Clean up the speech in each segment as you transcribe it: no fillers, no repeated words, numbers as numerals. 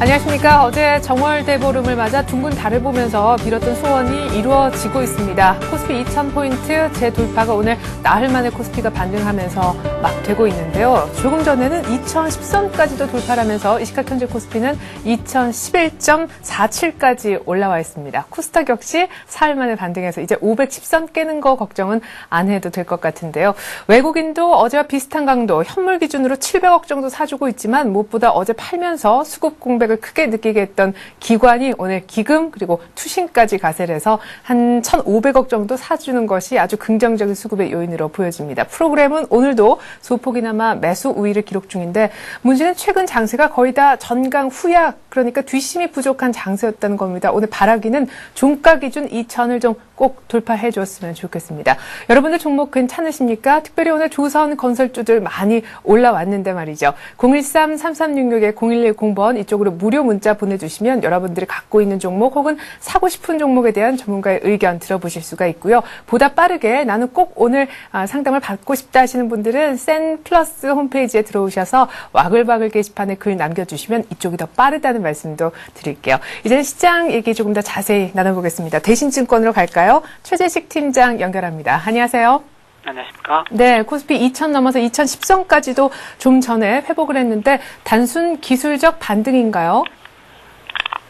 안녕하십니까. 어제 정월대보름을 맞아 둥근 달을 보면서 빌었던 소원이 이루어지고 있습니다. 코스피 2000포인트 재돌파가 오늘 나흘 만에 코스피가 반등하면서 막 되고 있는데요. 조금 전에는 2010선까지도 돌파를 하면서 이 시각 현재 코스피는 2011.47까지 올라와 있습니다. 코스닥 역시 사흘 만에 반등해서 이제 510선 깨는 거 걱정은 안 해도 될 것 같은데요. 외국인도 어제와 비슷한 강도, 현물 기준으로 700억 정도 사주고 있지만 무엇보다 어제 팔면서 수급 공백을 크게 느끼게 했던 기관이 오늘 기금 그리고 투신까지 가세를 해서 한 1,500억 정도 사주는 것이 아주 긍정적인 수급의 요인으로 보여집니다. 프로그램은 오늘도 소폭이나마 매수 우위를 기록 중인데 문제는 최근 장세가 거의 다 전강 후약, 그러니까 뒷심이 부족한 장세였다는 겁니다. 오늘 바라기는 종가 기준 2,000을 좀 꼭 돌파해 줬으면 좋겠습니다. 여러분들 종목 괜찮으십니까? 특별히 오늘 조선 건설주들 많이 올라왔는데 말이죠. 013-3366-0110번 이쪽으로 무료 문자 보내주시면 여러분들이 갖고 있는 종목 혹은 사고 싶은 종목에 대한 전문가의 의견 들어보실 수가 있고요. 보다 빠르게 나는 꼭 오늘 상담을 받고 싶다 하시는 분들은 센플러스 홈페이지에 들어오셔서 와글와글 게시판에 글 남겨주시면 이쪽이 더 빠르다는 말씀도 드릴게요. 이제는 시장 얘기 조금 더 자세히 나눠보겠습니다. 대신증권으로 갈까요? 최재식 팀장 연결합니다. 안녕하세요. 안녕하십니까? 네, 코스피 2000 넘어서 2010선까지도 좀 전에 회복을 했는데 단순 기술적 반등인가요?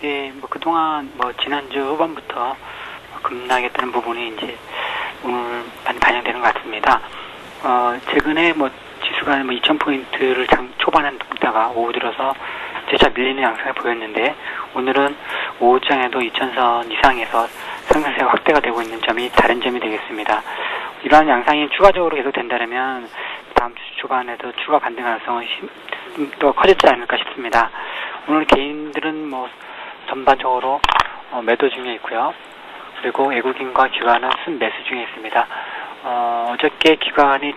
네, 그동안 지난주 후반부터 급락했다는 부분이 이제 오늘 많이 반영되는 것 같습니다. 최근에 지수가 2000포인트를 초반에 넘다가 오후 들어서 재차 밀리는 양상을 보였는데 오늘은 오후장에도 2000선 이상에서 상승세가 확대가 되고 있는 점이 다른 점이 되겠습니다. 이러한 양상이 추가적으로 계속된다면 다음 주 초반에도 추가 반등 가능성은 더 커지지 않을까 싶습니다. 오늘 개인들은 전반적으로 매도 중에 있고요. 그리고 외국인과 기관은 순매수 중에 있습니다. 어저께 기관이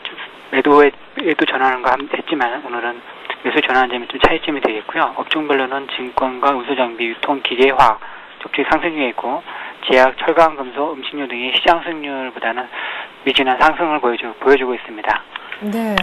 매도 전환한 거 했지만 오늘은 매수 전환한 점이 좀 차이점이 되겠고요. 업종별로는 증권과 운수장비, 유통기계화 쪽이 상승 중에 있고 제약, 철강, 금속, 음식료 등의 시장 승률보다는 미진한 상승을 보여주고 있습니다. 네.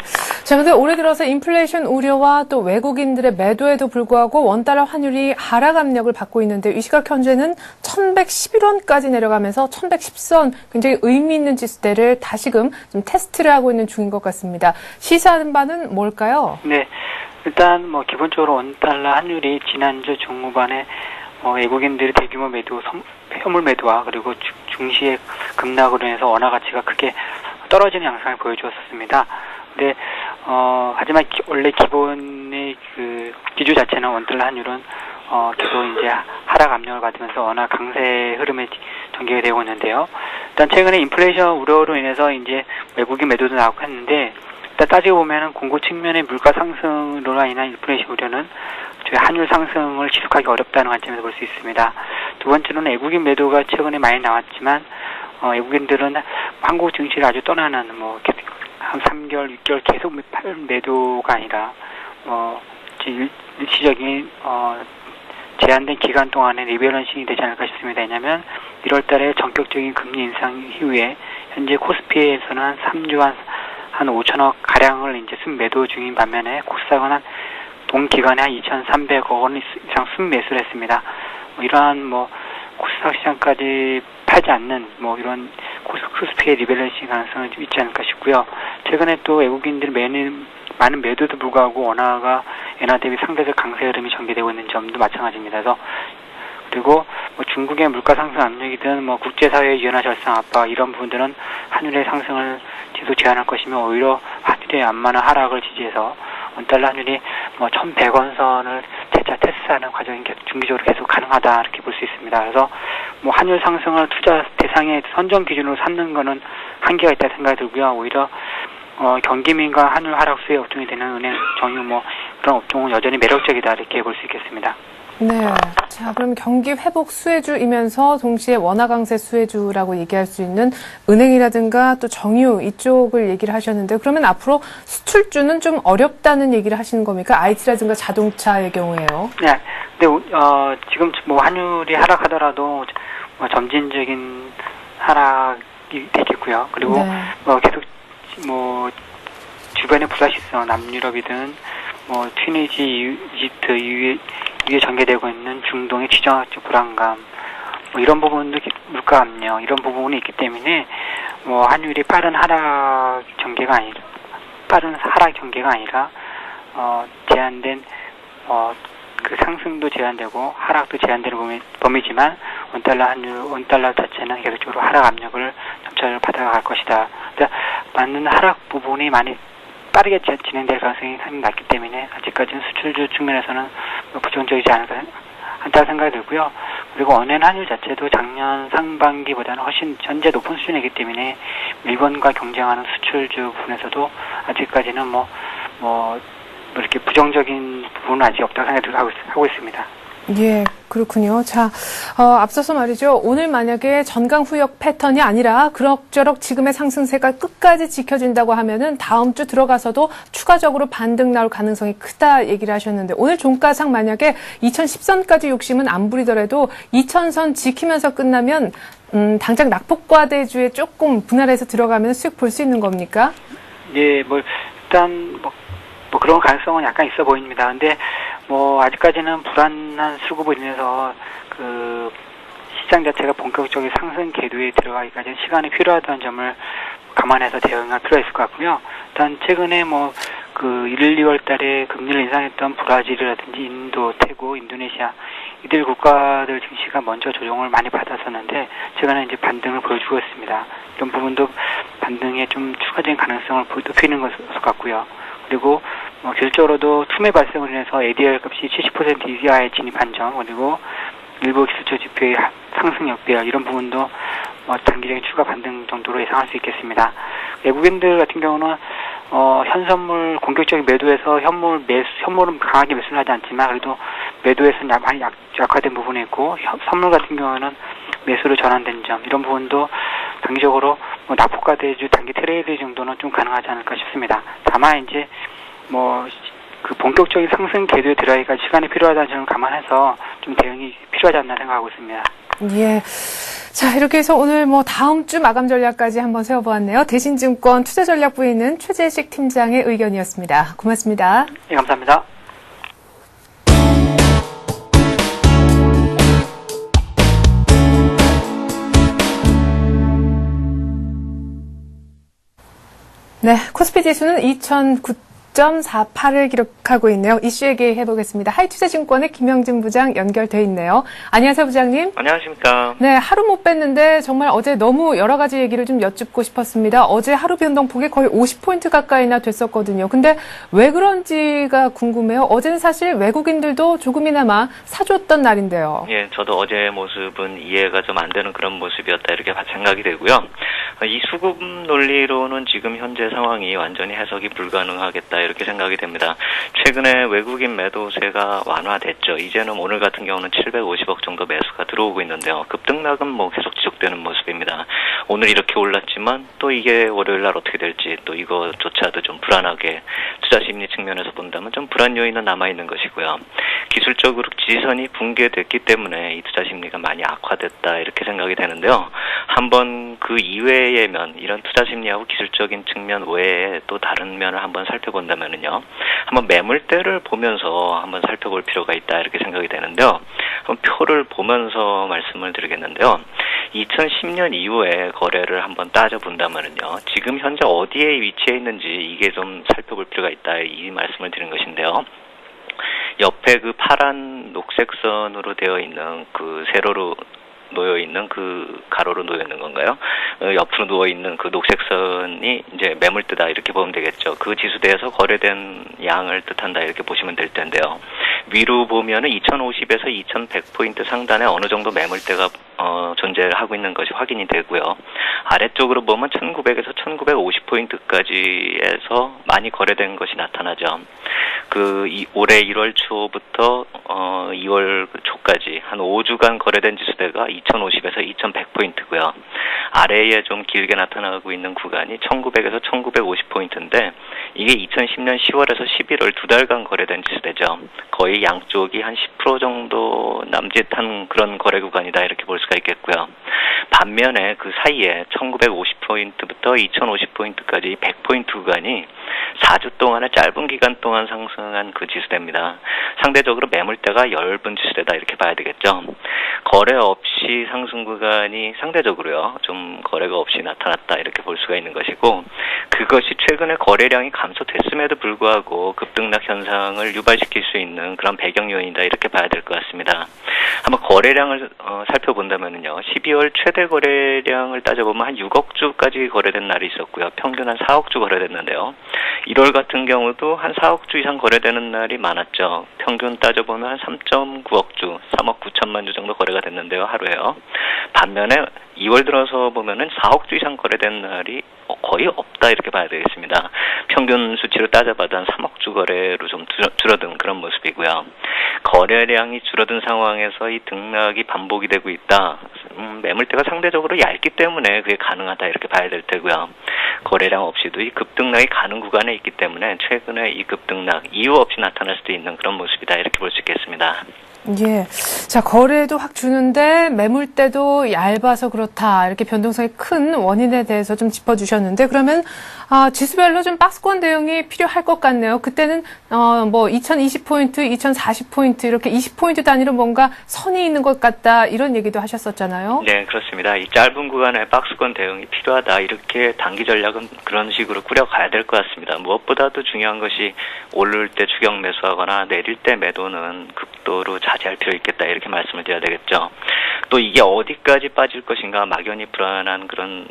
자, 근데 올해 들어서 인플레이션 우려와 또 외국인들의 매도에도 불구하고 원달러 환율이 하락 압력을 받고 있는데 이 시각 현재는 1111원까지 내려가면서 1110선 굉장히 의미 있는 지수대를 다시금 좀 테스트를 하고 있는 중인 것 같습니다. 시사하는 바는 뭘까요? 네. 일단 기본적으로 원달러 환율이 지난주 중후반에 외국인들의 대규모 매도, 현물 매도와 그리고 중시의 급락으로 인해서 원화 가치가 크게 떨어지는 양상을 보여주었습니다. 근데 하지만 원래 기본의 기조 자체는 원달러 환율은 계속 이제 하락 압력을 받으면서 원화 강세 흐름에 전개가 되고 있는데요. 일단 최근에 인플레이션 우려로 인해서 이제 외국인 매도도 나오고 했는데 일단 따지고 보면은 공급 측면의 물가 상승으로 인한 인플레이션 우려는 환율 상승을 지속하기 어렵다는 관점에서 볼 수 있습니다. 두 번째로는 외국인 매도가 최근에 많이 나왔지만 외국인들은 한국 증시를 아주 떠나는 한 3개월, 6개월 계속 매도가 아니라 일시적인 제한된 기간 동안에 리밸런싱이 되지 않을까 싶습니다. 왜냐하면 1월달에 전격적인 금리 인상 이후에 현재 코스피에서는 한 3주 한 5천억 가량을 이제 순매도 중인 반면에 코스닥은 동기간에 한 2,300억 원 이상 순매수를 했습니다. 이러한 코스닥 시장까지 팔지 않는 이런 코스피의 리밸런싱 가능성은 좀 있지 않을까 싶고요. 최근에 또 외국인들 많은 매도도 불구하고 원화 대비 상대적 강세 흐름이 전개되고 있는 점도 마찬가지입니다. 그리고 중국의 물가 상승 압력이든 국제사회의 유연화 절상 압박 이런 부분들은 환율의 상승을 계속 제한할 것이며 오히려 환율의 안만한 하락을 지지해서 원달러 환율이 1,100원 선을 재차 테스트하는 과정이 중기적으로 계속 가능하다 이렇게 볼 수 있습니다. 그래서 환율 상승을 투자 대상의 선정 기준으로 삼는 거는 한계가 있다 생각이 들고요. 오히려 경기민과 환율 하락 수혜 업종이 되는 은행, 정유 그런 업종은 여전히 매력적이다 이렇게 볼 수 있겠습니다. 네. 자, 그럼 경기 회복 수혜주이면서 동시에 원화 강세 수혜주라고 얘기할 수 있는 은행이라든가 또 정유 이쪽을 얘기를 하셨는데 그러면 앞으로 수출주는 좀 어렵다는 얘기를 하시는 겁니까? IT라든가 자동차의 경우에요. 네. 근데 지금 환율이 하락하더라도 점진적인 하락이 되겠고요. 그리고 네. 계속 주변의 불확실성, 남유럽이든 튀니지, 이집트, 위에 전개되고 있는 중동의 지정학적 불안감, 뭐 이런 부분도 물가 압력 이런 부분이 있기 때문에 뭐 환율이 빠른 하락 전개가 아니라 제한된 그 상승도 제한되고 하락도 제한되는 범위지만 원달러 자체는 계속적으로 하락 압력을 점차 받아갈 것이다. 그러니까 맞는 하락 부분이 많이 빠르게 진행될 가능성이 상당히 낮기 때문에 아직까지는 수출주 측면에서는 부정적이지 않다는 생각이 들고요. 그리고 원엔 환율 자체도 작년 상반기보다는 훨씬 현재 높은 수준이기 때문에 일본과 경쟁하는 수출주 부분에서도 아직까지는 이렇게 부정적인 부분은 아직 없다고 생각을 하고 있습니다. 예, 그렇군요. 자, 앞서서 말이죠. 오늘 만약에 전강후역 패턴이 아니라 그럭저럭 지금의 상승세가 끝까지 지켜진다고 하면은 다음 주 들어가서도 추가적으로 반등 나올 가능성이 크다 얘기를 하셨는데 오늘 종가상 만약에 2010선까지 욕심은 안 부리더라도 2000선 지키면서 끝나면 당장 낙폭과대주에 조금 분할해서 들어가면 수익 볼 수 있는 겁니까? 예, 일단 그런 가능성은 약간 있어 보입니다. 근데 아직까지는 불안한 수급으로 인해서 그 시장 자체가 본격적인 상승 궤도에 들어가기까지는 시간이 필요하다는 점을 감안해서 대응할 필요가 있을 것 같고요. 일단 최근에 그 1, 2월 달에 금리를 인상했던 브라질이라든지 인도, 태국, 인도네시아 이들 국가들 증시가 먼저 조정을 많이 받았었는데 최근에 이제 반등을 보여주고 있습니다. 이런 부분도 반등에 좀 추가적인 가능성을 높이는 것 같고요. 그리고 기술적으로도 툼의 발생으로 인해서 ADR 값이 70% 이하에 진입한 점, 그리고 일부 기술적 지표의 상승 역배열 이런 부분도 단기적인 추가 반등 정도로 예상할 수 있겠습니다. 외국인들 같은 경우는 현선물 공격적인 매도에서 현물은 강하게 매수는 하지 않지만 그래도 매도에서는 많이 약화된 부분이 있고 선물 같은 경우는 매수로 전환된 점 이런 부분도 단기적으로 낙폭과대주 단기 트레이드 정도는 좀 가능하지 않을까 싶습니다. 다만 이제 그 본격적인 상승 궤도에 들어가기까지 시간이 필요하다는 점을 감안해서 좀 대응이 필요하지 않나 생각하고 있습니다. 예. 자, 이렇게 해서 오늘 다음 주 마감 전략까지 한번 세워보았네요. 대신증권 투자전략부에 있는 최재식 팀장의 의견이었습니다. 고맙습니다. 예, 감사합니다. 네, 코스피 지수는 2009.48을 기록하고 있네요. 이슈 얘기해보겠습니다. 하이투자증권의 김영진 부장 연결돼 있네요. 안녕하세요, 부장님. 안녕하십니까. 네, 하루 못 뵀는데 정말 어제 너무 여러 가지 얘기를 좀 여쭙고 싶었습니다. 어제 하루 변동폭이 거의 50포인트 가까이나 됐었거든요. 근데 왜 그런지가 궁금해요. 어제는 사실 외국인들도 조금이나마 사줬던 날인데요. 예, 저도 어제 모습은 이해가 좀 안 되는 그런 모습이었다 이렇게 생각이 되고요. 이 수급 논리로는 지금 현재 상황이 완전히 해석이 불가능하겠다 이렇게 생각이 됩니다. 최근에 외국인 매도세가 완화됐죠. 이제는 오늘 같은 경우는 750억 정도 매수가 들어오고 있는데요. 급등락은 계속 지속되는 모습입니다. 오늘 이렇게 올랐지만 또 이게 월요일날 어떻게 될지 또 이거조차도 좀 불안하게 투자 심리 측면에서 본다면 좀 불안 요인은 남아있는 것이고요. 기술적으로 지지선이 붕괴됐기 때문에 이 투자 심리가 많이 악화됐다 이렇게 생각이 되는데요. 한번 그 이외의 면, 이런 투자 심리하고 기술적인 측면 외에 또 다른 면을 한번 살펴본다면은요. 한번 매물대를 보면서 한번 살펴볼 필요가 있다 이렇게 생각이 되는데요. 한번 표를 보면서 말씀을 드리겠는데요. 2010년 이후에 거래를 한번 따져본다면은요. 지금 현재 어디에 위치해 있는지 이게 좀 살펴볼 필요가 있다 이 말씀을 드린 것인데요. 옆에 그 파란 녹색 선으로 되어 있는 그 세로로 놓여있는 그 가로로 놓여있는 건가요? 옆으로 누워있는 그 녹색 선이 이제 매물대다 이렇게 보면 되겠죠. 그 지수대에서 거래된 양을 뜻한다 이렇게 보시면 될 텐데요. 위로 보면은 2050에서 2100포인트 상단에 어느 정도 매물대가 존재하고 있는 것이 확인이 되고요. 아래쪽으로 보면 1900에서 1950포인트까지에서 많이 거래된 것이 나타나죠. 올해 1월 초부터 2월 초까지 한 5주간 거래된 지수대가 2050에서 2100포인트고요. 아래에 좀 길게 나타나고 있는 구간이 1900에서 1950포인트인데 이게 2010년 10월에서 11월 두 달간 거래된 지수대죠. 거의 양쪽이 한 10% 정도 남짓한 그런 거래 구간이다 이렇게 볼 수가 있겠고요. 반면에 그 사이에 1950포인트부터 2050포인트까지 100포인트 구간이 4주 동안의 짧은 기간 동안 상승한 그 지수대입니다. 상대적으로 매물대가 얇은 지수대다 이렇게 봐야 되겠죠. 거래 없이 상승 구간이 상대적으로요, 좀 거래가 없이 나타났다 이렇게 볼 수가 있는 것이고, 그것이 최근에 거래량이 감소됐음에도 불구하고 급등락 현상을 유발시킬 수 있는 그런 배경 요인이다 이렇게 봐야 될 것 같습니다. 한번 거래량을 살펴본다면요, 12월 최대 거래량을 따져보면 한 6억 주까지 거래된 날이 있었고요. 평균 한 4억 주 거래됐는데요. 1월 같은 경우도 한 4억 주 이상 거래되는 날이 많았죠. 평균 따져보면 한 3.9억 주, 3억 9천만 주 정도 거래가 됐는데요, 하루에요. 반면에 2월 들어서 보면은 4억 주 이상 거래된 날이 거의 없다 이렇게 봐야 되겠습니다. 평균 수치로 따져봐도 한 3억 주 거래로 좀 줄어든 그런 모습이고요. 거래량이 줄어든 상황에서 이 등락이 반복이 되고 있다. 매물대가 상대적으로 얇기 때문에 그게 가능하다 이렇게 봐야 될 테고요. 거래량 없이도 이 급등락이 가는 구간에 있기 때문에 최근에 이 급등락 이유 없이 나타날 수도 있는 그런 모습이다 이렇게 볼 수 있겠습니다. 예. 자, 거래도 확 주는데 매물대도 얇아서 그렇다. 이렇게 변동성이 큰 원인에 대해서 좀 짚어주셨는데, 그러면 지수별로 좀 박스권 대응이 필요할 것 같네요. 그때는 뭐 2020포인트, 2040포인트 이렇게 20포인트 단위로 뭔가 선이 있는 것 같다 이런 얘기도 하셨었잖아요. 네, 그렇습니다. 이 짧은 구간에 박스권 대응이 필요하다. 이렇게 단기 전략은 그런 식으로 꾸려가야 될 것 같습니다. 무엇보다도 중요한 것이 오를 때 추격 매수하거나 내릴 때 매도는 극도로 자제할 필요 있겠다 이렇게 말씀을 드려야 되겠죠. 또 이게 어디까지 빠질 것인가 막연히 불안한 그런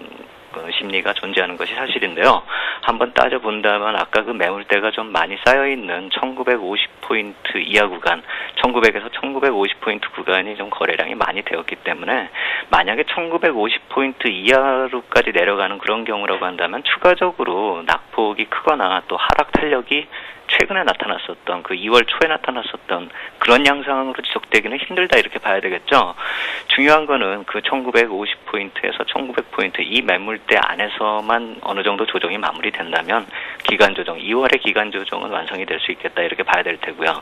심리가 존재하는 것이 사실인데요. 한번 따져본다면 아까 그 매물대가 좀 많이 쌓여있는 1950포인트 이하 구간, 1900에서 1950포인트 구간이 좀 거래량이 많이 되었기 때문에 만약에 1950포인트 이하로까지 내려가는 그런 경우라고 한다면 추가적으로 낙폭이 크거나 또 하락 탄력이 최근에 나타났었던 그 2월 초에 나타났었던 그런 양상으로 지속되기는 힘들다 이렇게 봐야 되겠죠. 중요한 거는 그 1950포인트에서 1900포인트 이 매물대 안에서만 어느 정도 조정이 마무리된다면 기간 조정, 2월의 기간 조정은 완성이 될 수 있겠다 이렇게 봐야 될 테고요.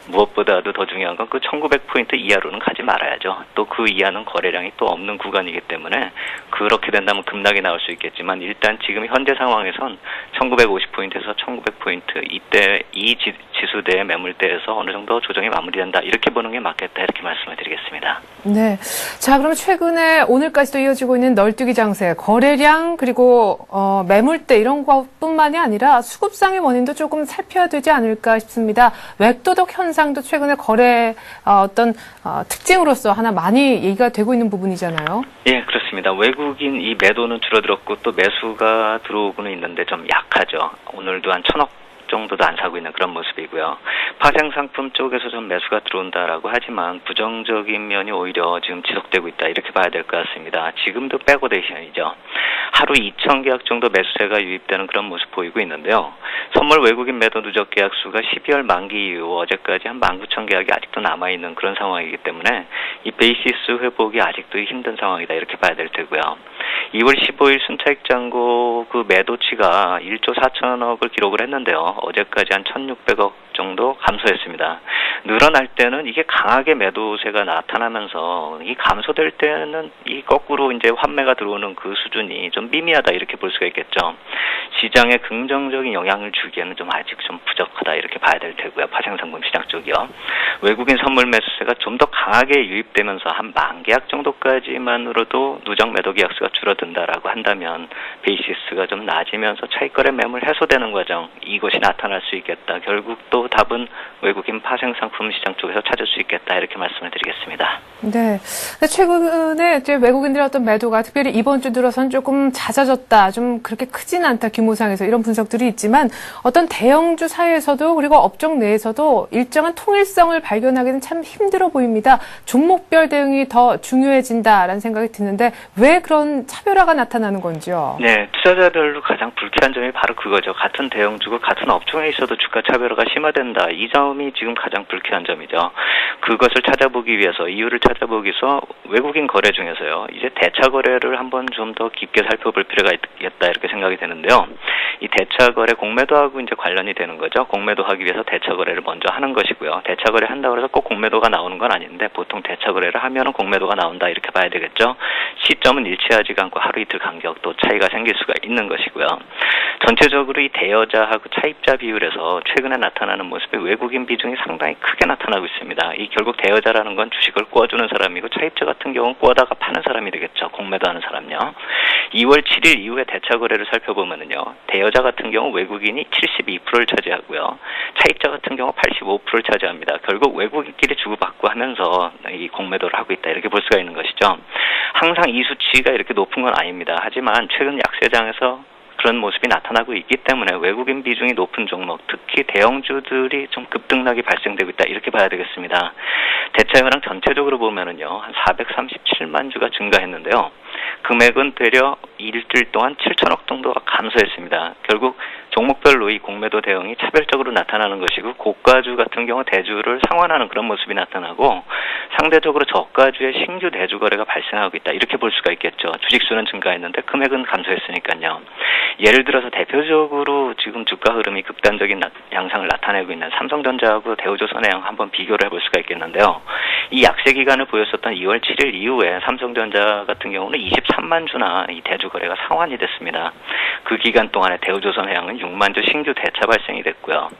무엇보다도 더 중요한 건 그 1900포인트 이하로는 가지 말아야죠. 또 그 이하는 거래량이 또 없는 구간이기 때문에 그렇게 된다면 급락이 나올 수 있겠지만 일단 지금 현재 상황에선 1950포인트에서 1900포인트 이때 이 지수대의 매물대에서 어느 정도 조정이 마무리된다 이렇게 보는 게 맞겠다 이렇게 말씀을 드리겠습니다. 네. 자, 그럼 최근에 오늘까지도 이어지고 있는 널뛰기 장세, 거래량 그리고 매물대 이런 것뿐만이 아니라 수급상의 원인도 조금 살펴야 되지 않을까 싶습니다. 웹도덕 현상도 최근에 거래 특징으로서 하나 많이 얘기가 되고 있는 부분이잖아요. 예, 그렇습니다. 외국인 이 매도는 줄어들었고 또 매수가 들어오고는 있는데 좀 약하죠. 오늘도 한 1,000억 정도도 안 사고 있는 그런 모습이고요. 파생상품 쪽에서 좀 매수가 들어온다라고 하지만 부정적인 면이 오히려 지금 지속되고 있다 이렇게 봐야 될 것 같습니다. 지금도 백오데이션이죠. 하루 2,000계약 정도 매수세가 유입되는 그런 모습 보이고 있는데요. 선물 외국인 매도 누적 계약 수가 12월 만기 이후 어제까지 한 19,000계약이 아직도 남아있는 그런 상황이기 때문에 이 베이시스 회복이 아직도 힘든 상황이다 이렇게 봐야 될 테고요. 2월 15일 순차익 잔고 그 매도치가 1조 4천억을 기록을 했는데요. 어제까지 한 1,600억 정도 감소했습니다. 늘어날 때는 이게 강하게 매도세가 나타나면서 이 감소될 때는 이 거꾸로 이제 환매가 들어오는 그 수준이 좀 미미하다 이렇게 볼 수가 있겠죠. 시장에 긍정적인 영향을 주기에는 좀 아직 좀 부족하다 이렇게 봐야 될 테고요. 파생상품 시장 쪽이요. 외국인 선물 매수세가 좀 더 강하게 유입되면서 한 10,000계약 정도까지만으로도 누적 매도 계약수가 줄어든다라고 한다면 베이시스가 좀 낮으면서 차익거래 매물 해소되는 과정 이것이 나타날 수 있겠다. 결국 또 답은 외국인 파생상품 시장 쪽에서 찾을 수 있겠다 이렇게 말씀을 드리겠습니다. 네. 최근에 이제 외국인들의 어떤 매도가 특별히 이번 주 들어선 조금 잦아졌다. 좀 그렇게 크진 않다. 규모상에서 이런 분석들이 있지만 어떤 대형주 사이에서도 그리고 업종 내에서도 일정한 통일성을 발견하기는 참 힘들어 보입니다. 종목별 대응이 더 중요해진다라는 생각이 드는데 왜 그런 차별화가 나타나는 건지요? 네. 투자자별로 가장 불쾌한 점이 바로 그거죠. 같은 대형주고 같은 업종에 있어도 주가 차별화가 심화된다. 이 점이 지금 가장 불쾌한 점이죠. 그것을 찾아보기 위해서, 이유를 찾아보기 위해서 외국인 거래 중에서요, 이제 대차 거래를 한번 좀 더 깊게 살펴볼 필요가 있겠다 이렇게 생각이 되는데요. 이 대차 거래 공매도하고 이제 관련이 되는 거죠. 공매도 하기 위해서 대차 거래를 먼저 하는 것이고요. 대차 거래 한다고 해서 꼭 공매도가 나오는 건 아닌데 보통 대차 거래를 하면은 공매도가 나온다 이렇게 봐야 되겠죠. 시점은 일치하지가 않고 하루 이틀 간격 또 차이가 생길 수가 있는 것이고요. 전체적으로 이 대여자하고 차입자 비율에서 최근에 나타나는 모습에 외국인 비중이 상당히 크게 나타나고 있습니다. 이 결국 대여자라는 건 주식을 꿔주는 사람이고 차입자 같은 경우는 꿔다가 파는 사람이 되겠죠. 공매도하는 사람요. 2월 7일 이후에 대차 거래를 살펴보면은요, 대여자 같은 경우 외국인이 72%를 차지하고요, 차입자 같은 경우 85%를 차지합니다. 결국 외국인끼리 주고받고 하면서 이 공매도를 하고 있다 이렇게 볼 수가 있는 것이죠. 항상 이 수치가 이렇게 높은 건 아닙니다. 하지만 최근 약세장에서 그런 모습이 나타나고 있기 때문에 외국인 비중이 높은 종목, 특히 대형주들이 좀 급등락이 발생되고 있다 이렇게 봐야 되겠습니다. 대차형이랑 전체적으로 보면은요, 한 437만 주가 증가했는데요. 금액은 되려 일주일 동안 7천억 정도가 감소했습니다. 결국 종목별로 이 공매도 대응이 차별적으로 나타나는 것이고, 고가주 같은 경우 대주를 상환하는 그런 모습이 나타나고, 상대적으로 저가주의 신규 대주 거래가 발생하고 있다 이렇게 볼 수가 있겠죠. 주식수는 증가했는데 금액은 감소했으니까요. 예를 들어서 대표적으로 지금 주가 흐름이 극단적인 양상을 나타내고 있는 삼성전자하고 대우조선해양 한번 비교를 해볼 수가 있겠는데요. 이 약세 기간을 보였었던 2월 7일 이후에 삼성전자 같은 경우는 23만 주나 이 대주 거래가 상환이 됐습니다. 그 기간 동안에 대우조선해양은 6만 주 신규 대차 발생이 됐고요.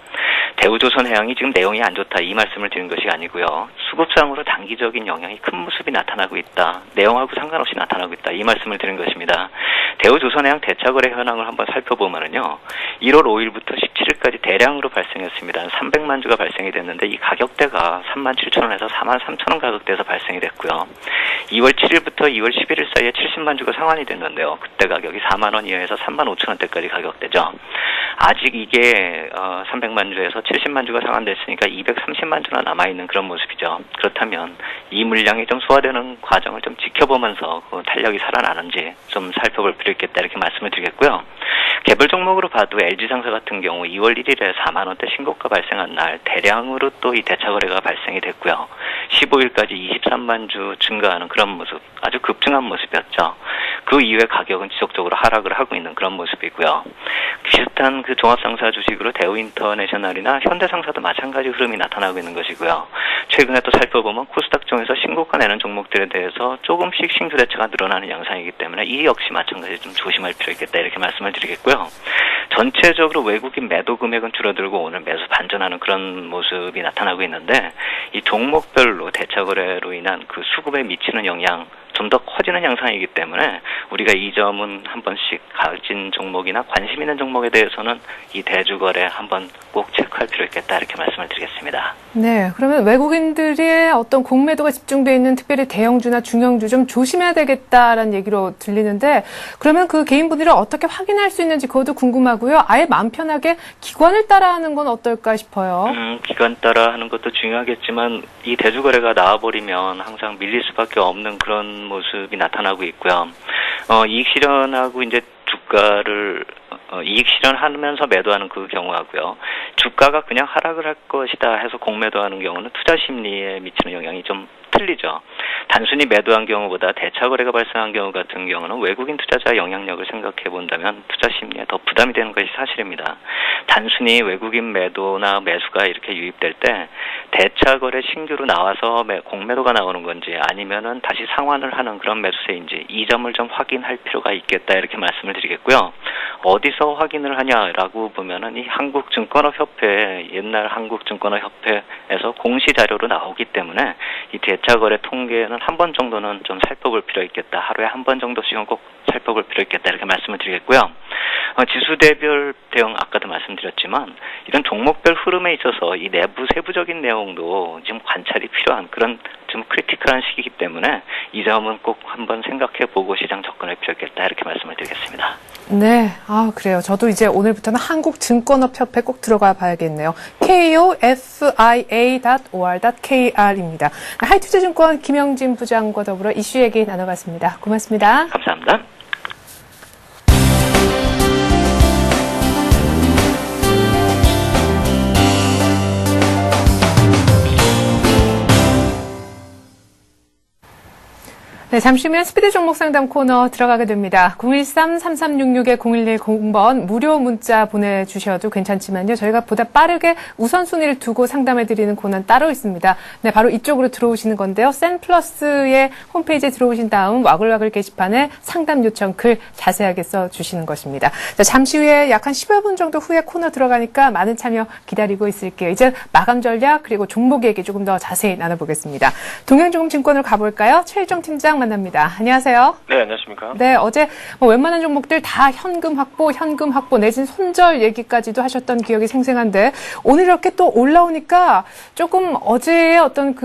대우조선해양이 지금 내용이 안 좋다 이 말씀을 드린 것이 아니고요. 수급상으로 단기적인 영향이 큰 모습이 나타나고 있다. 내용하고 상관없이 나타나고 있다. 이 말씀을 드린 것입니다. 대우조선해양 대차 거래 현황을 한번 살펴보면은요, 1월 5일부터 17일까지 대량으로 발생했습니다. 300만 주가 발생이 됐는데 이 가격대가 37,000원에서 43,000원 가격대에서 발생이 됐고요. 2월 7일부터 2월 11일 사이에 70만 주가 상환이 됐는데요. 그때 가격이 4만 원 이하에서 3만 5천 원대까지 가격대죠. 아직 이게 300만 주에서 70만 주가 상환됐으니까 230만 주나 남아있는 그런 모습이죠. 그렇다면 이 물량이 좀 소화되는 과정을 좀 지켜보면서 그 탄력이 살아나는지 좀 살펴볼 필요 있겠다 이렇게 말씀을 드리겠고요. 개별 종목으로 봐도 LG상사 같은 경우 2월 1일에 4만 원대 신고가 발생한 날 대량으로 또 이 대차 거래가 발생이 됐고요. 15일까지 23만 주 증가하는 그런 모습, 아주 급증한 모습이었죠. 그 이후에 가격은 지속적으로 하락을 하고 있는 그런 모습이고요. 비슷한 그 종합상사 주식으로 대우인터내셔널이나 현대상사도 마찬가지 흐름이 나타나고 있는 것이고요. 최근에 또 살펴보면 코스닥 중에서 신고가 내는 종목들에 대해서 조금씩 신규 대차가 늘어나는 양상이기 때문에 이 역시 마찬가지로 좀 조심할 필요 있겠다 이렇게 말씀을 드리겠고요. 전체적으로 외국인 매도 금액은 줄어들고 오늘 매수 반전하는 그런 모습이 나타나고 있는데, 이 종목별로 대차 거래로 인한 그 수급에 미치는 영향 좀 더 커지는 양상이기 때문에 우리가 이 점은 한 번씩 가진 종목이나 관심 있는 종목에 대해서는 이 대주 거래 한번 꼭 체크할 필요 있겠다 이렇게 말씀을 드리겠습니다. 네, 그러면 외국인들의 어떤 공매도가 집중되어 있는 특별히 대형주나 중형주 좀 조심해야 되겠다라는 얘기로 들리는데, 그러면 그 개인분들이 어떻게 확인할 수 있는지 그것도 궁금하고요. 아예 마음 편하게 기관을 따라하는 건 어떨까 싶어요. 기관 따라 하는 것도 중요하겠지만 이 대주 거래가 나와버리면 항상 밀릴 수밖에 없는 그런 모습이 나타나고 있고요. 이익 실현하고 이제 주가를 이익 실현하면서 매도하는 그 경우하고요. 주가가 그냥 하락을 할 것이다 해서 공매도하는 경우는 투자 심리에 미치는 영향이 좀 틀리죠. 단순히 매도한 경우보다 대차 거래가 발생한 경우 같은 경우는 외국인 투자자 영향력을 생각해 본다면 투자 심리에 더 부담이 되는 것이 사실입니다. 단순히 외국인 매도나 매수가 이렇게 유입될 때 대차 거래 신규로 나와서 공매도가 나오는 건지 아니면은 다시 상환을 하는 그런 매수세인지 이 점을 좀 확인할 필요가 있겠다 이렇게 말씀을 드리겠고요. 어디서 확인을 하냐라고 보면은 이 한국증권업협회, 옛날 한국증권업협회에서 공시 자료로 나오기 때문에 이 대차 거래 통계는 한 번 정도는 좀 살펴볼 필요 있겠다. 하루에 한 번 정도씩은 꼭 살펴볼 필요 있겠다 이렇게 말씀을 드리겠고요. 지수대별 대응 아까도 말씀드렸지만 이런 종목별 흐름에 있어서 이 내부 세부적인 내용도 지금 관찰이 필요한 그런 좀 크리티컬한 시기이기 때문에 이 점은 꼭 한번 생각해 보고 시장 접근할 필요 있겠다 이렇게 말씀을 드리겠습니다. 네, 그래요. 저도 이제 오늘부터는 한국증권업협회 꼭 들어가 봐야겠네요. kofia.or.kr입니다. 하이투자증권 김영진 부장과 더불어 이슈 얘기 나눠봤습니다. 고맙습니다. 감사합니다. 네, 잠시 후면 스피드 종목 상담 코너 들어가게 됩니다. 013-3366-0110번 무료 문자 보내주셔도 괜찮지만요. 저희가 보다 빠르게 우선순위를 두고 상담해드리는 코너는 따로 있습니다. 네, 바로 이쪽으로 들어오시는 건데요. 센플러스의 홈페이지에 들어오신 다음 와글와글 게시판에 상담 요청 글 자세하게 써주시는 것입니다. 자, 잠시 후에 약 한 10여 분 정도 후에 코너 들어가니까 많은 참여 기다리고 있을게요. 이제 마감 전략 그리고 종목 얘기 조금 더 자세히 나눠보겠습니다. 동양증권으로 가볼까요? 최일정 팀장 만납니다. 안녕하세요. 네, 안녕하십니까. 네, 어제 웬만한 종목들 다 현금 확보 내진 손절 얘기까지도 하셨던 기억이 생생한데 오늘 이렇게 또 올라오니까 조금 어제의 어떤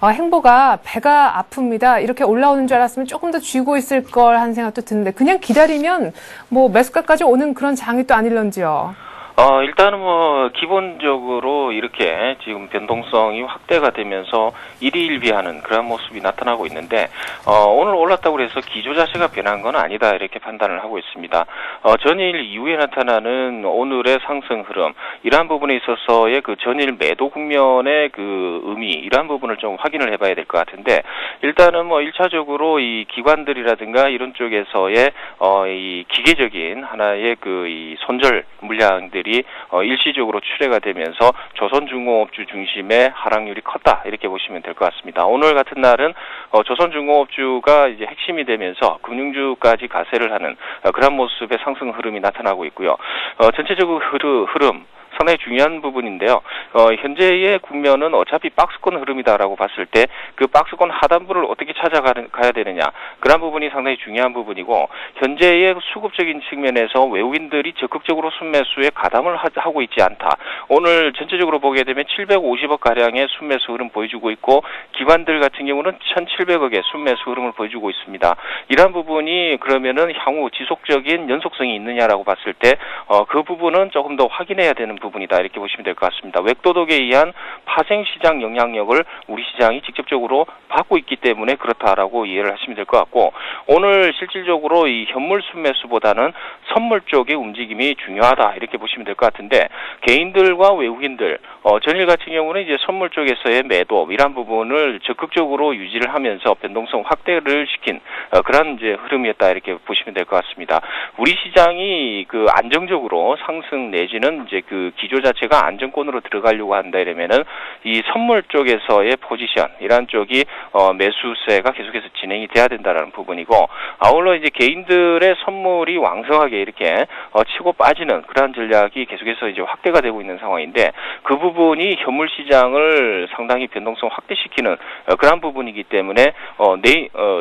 행보가 배가 아픕니다. 이렇게 올라오는 줄 알았으면 조금 더 쥐고 있을 걸 하는 생각도 드는데 그냥 기다리면 매수가까지 오는 그런 장이 또 아닐런지요. 일단은 기본적으로 이렇게 지금 변동성이 확대가 되면서 일희일비하는 그런 모습이 나타나고 있는데, 오늘 올랐다고 해서 기조 자체가 변한 건 아니다, 이렇게 판단을 하고 있습니다. 전일 이후에 나타나는 오늘의 상승 흐름, 이러한 부분에 있어서의 그 전일 매도 국면의 그 의미, 이러한 부분을 좀 확인을 해봐야 될 것 같은데, 일단은 1차적으로 이 기관들이라든가 이런 쪽에서의, 이 기계적인 하나의 이 손절 물량들이 일시적으로 출회가 되면서 조선중공업주 중심의 하락률이 컸다, 이렇게 보시면 될 것 같습니다. 오늘 같은 날은 조선중공업주가 이제 핵심이 되면서 금융주까지 가세를 하는 그런 모습의 상승 흐름이 나타나고 있고요. 전체적으고 흐름 상당히 중요한 부분인데요. 현재의 국면은 어차피 박스권 흐름이다라고 봤을 때 그 박스권 하단부를 어떻게 찾아가야 되느냐, 그런 부분이 상당히 중요한 부분이고, 현재의 수급적인 측면에서 외국인들이 적극적으로 순매수에 가담을 하고 있지 않다. 오늘 전체적으로 보게 되면 750억 가량의 순매수 흐름 보여주고 있고, 기관들 같은 경우는 1,700억의 순매수 흐름을 보여주고 있습니다. 이러한 부분이 그러면은 향후 지속적인 연속성이 있느냐라고 봤을 때 그 부분은 조금 더 확인해야 되는 부분이다, 이렇게 보시면 될 것 같습니다. 외도독에 의한 파생시장 영향력을 우리 시장이 직접적으로 받고 있기 때문에 그렇다라고 이해를 하시면 될 것 같고, 오늘 실질적으로 이 현물 순매수보다는 선물 쪽의 움직임이 중요하다, 이렇게 보시면 될 것 같은데, 개인들과 외국인들, 전일 같은 경우는 이제 선물 쪽에서의 매도, 이런 부분을 적극적으로 유지를 하면서 변동성 확대를 시킨 그런 이제 흐름이었다, 이렇게 보시면 될 것 같습니다. 우리 시장이 안정적으로 상승 내지는 이제 기조 자체가 안정권으로 들어가려고 한다 이러면은 이 선물 쪽에서의 포지션, 이런 쪽이 매수세가 계속해서 진행이 돼야 된다라는 부분이고, 아울러 이제 개인들의 선물이 왕성하게 이렇게 치고 빠지는 그러한 전략이 계속해서 이제 확대가 되고 있는 상황인데, 그 부분이 현물 시장을 상당히 변동성 확대시키는 그러한 부분이기 때문에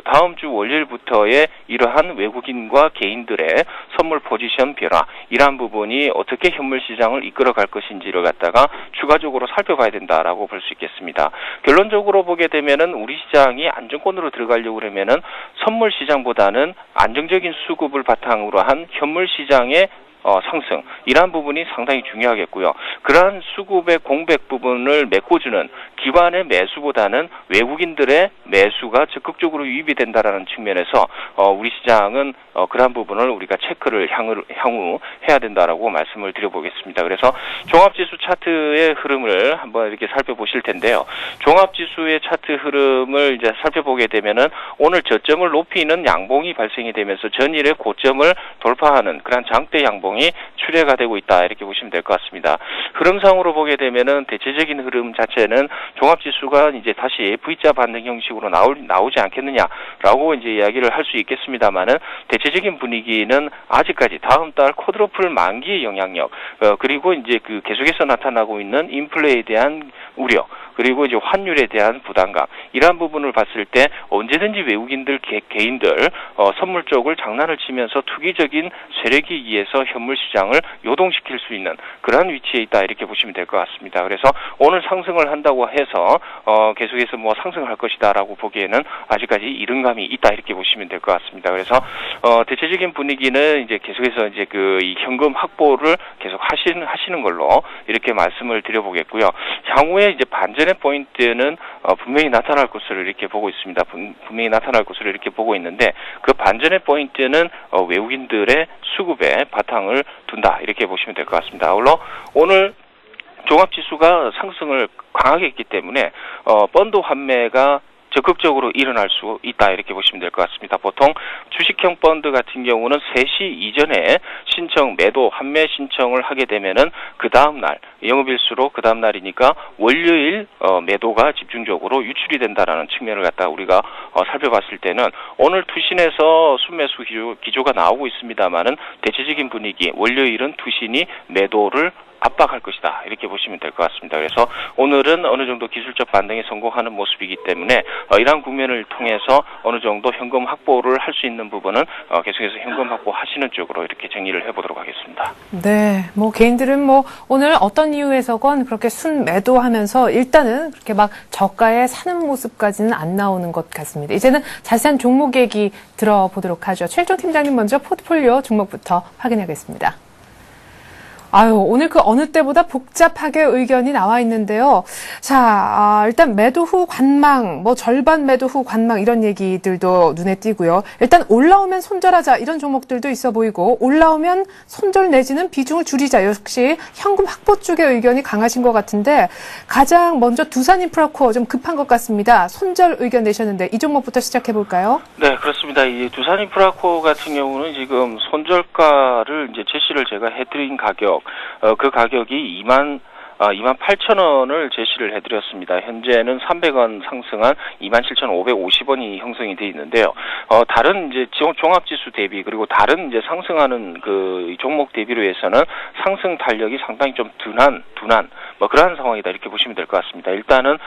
다음 주 월요일부터의 이러한 외국인과 개인들의 선물 포지션 변화, 이러한 부분이 어떻게 현물 시장을 이끌어갈 것인지를 갖다가 추가적으로 살펴봐야 된다라고 볼 수 있겠습니다. 결론적으로 보게 되면은 우리 시장이 안정권으로 들어가려고 그러면은 선물 시장보다는 안정적인 수급을 바탕으로 한 현물 시장의 상승, 이러한 부분이 상당히 중요하겠고요. 그러한 수급의 공백 부분을 메꿔주는 기관의 매수보다는 외국인들의 매수가 적극적으로 유입이 된다라는 측면에서 우리 시장은 그러한 부분을 우리가 체크를 향후 해야 된다라고 말씀을 드려보겠습니다. 그래서 종합지수 차트의 흐름을 한번 이렇게 살펴보실 텐데요. 종합지수의 차트 흐름을 이제 살펴보게 되면은 오늘 저점을 높이는 양봉이 발생이 되면서 전일의 고점을 돌파하는 그런 장대 양봉 출해가 되고 있다, 이렇게 보시면 될 것 같습니다. 흐름상으로 보게 되면은 대체적인 흐름 자체는 종합지수가 이제 다시 V자 반등 형식으로 나오지 않겠느냐라고 이제 이야기를 할 수 있겠습니다만은, 대체적인 분위기는 아직까지 다음 달 쿼드러플 만기의 영향력, 그리고 이제 계속해서 나타나고 있는 인플레에 대한 우려, 그리고 이제 환율에 대한 부담감, 이러한 부분을 봤을 때 언제든지 외국인들 개인들 선물 쪽을 장난을 치면서 투기적인 세력에 의해서 현물 시장을 요동시킬 수 있는 그러한 위치에 있다, 이렇게 보시면 될 것 같습니다. 그래서 오늘 상승을 한다고 해서 계속해서 상승을 할 것이다라고 보기에는 아직까지 이른감이 있다, 이렇게 보시면 될 것 같습니다. 그래서 대체적인 분위기는 이제 계속해서 이제 이 현금 확보를 계속 하시는 걸로 이렇게 말씀을 드려보겠고요. 향후에 이제 반전의 포인트는 분명히 나타날 것으로 이렇게 보고 있습니다. 분명히 나타날 것으로 이렇게 보고 있는데, 그 반전의 포인트는 외국인들의 수급에 바탕을 둔다, 이렇게 보시면 될 것 같습니다. 아울러 오늘 종합지수가 상승을 강하게 했기 때문에 펀드 환매가 적극적으로 일어날 수 있다 이렇게 보시면 될 것 같습니다. 보통 주식형 펀드 같은 경우는 3시 이전에 매도 환매 신청을 하게 되면은 그 다음 날 영업일수록 그 다음 날이니까 월요일 매도가 집중적으로 유출이 된다라는 측면을 갖다 우리가 살펴봤을 때는 오늘 투신에서 순매수 기조가 나오고 있습니다만은 대체적인 분위기 월요일은 투신이 매도를 압박할 것이다 이렇게 보시면 될 것 같습니다. 그래서 오늘은 어느 정도 기술적 반등에 성공하는 모습이기 때문에 이러한 국면을 통해서 어느 정도 현금 확보를 할 수 있는 부분은 계속해서 현금 확보하시는 쪽으로 이렇게 정리를 해보도록 하겠습니다. 네, 뭐 개인들은 뭐 오늘 어떤 이유에서건 그렇게 순 매도하면서 일단은 그렇게 막 저가에 사는 모습까지는 안 나오는 것 같습니다. 이제는 자세한 종목 얘기 들어보도록 하죠. 최일종 팀장님 먼저 포트폴리오 종목부터 확인하겠습니다. 오늘 그 어느 때보다 복잡하게 의견이 나와 있는데요. 자, 일단 매도 후 관망, 뭐 절반 매도 후 관망 이런 얘기들도 눈에 띄고요. 일단 올라오면 손절하자 이런 종목들도 있어 보이고 올라오면 손절 내지는 비중을 줄이자 역시 현금 확보 쪽의 의견이 강하신 것 같은데 가장 먼저 두산인프라코어 좀 급한 것 같습니다. 손절 의견 내셨는데 이 종목부터 시작해 볼까요? 네, 그렇습니다. 이 두산인프라코어 같은 경우는 지금 손절가를 이제 제시를 제가 해드린 가격 그 가격이 28,000원을 제시를 해드렸습니다. 현재는 300원 상승한 27,550원이 형성이 되어 있는데요. 다른 이제 종합지수 대비 그리고 다른 이제 상승하는 그 종목 대비로 해서는 상승 탄력이 상당히 좀 둔한 뭐 그러한 상황이다 이렇게 보시면 될 것 같습니다. 일단은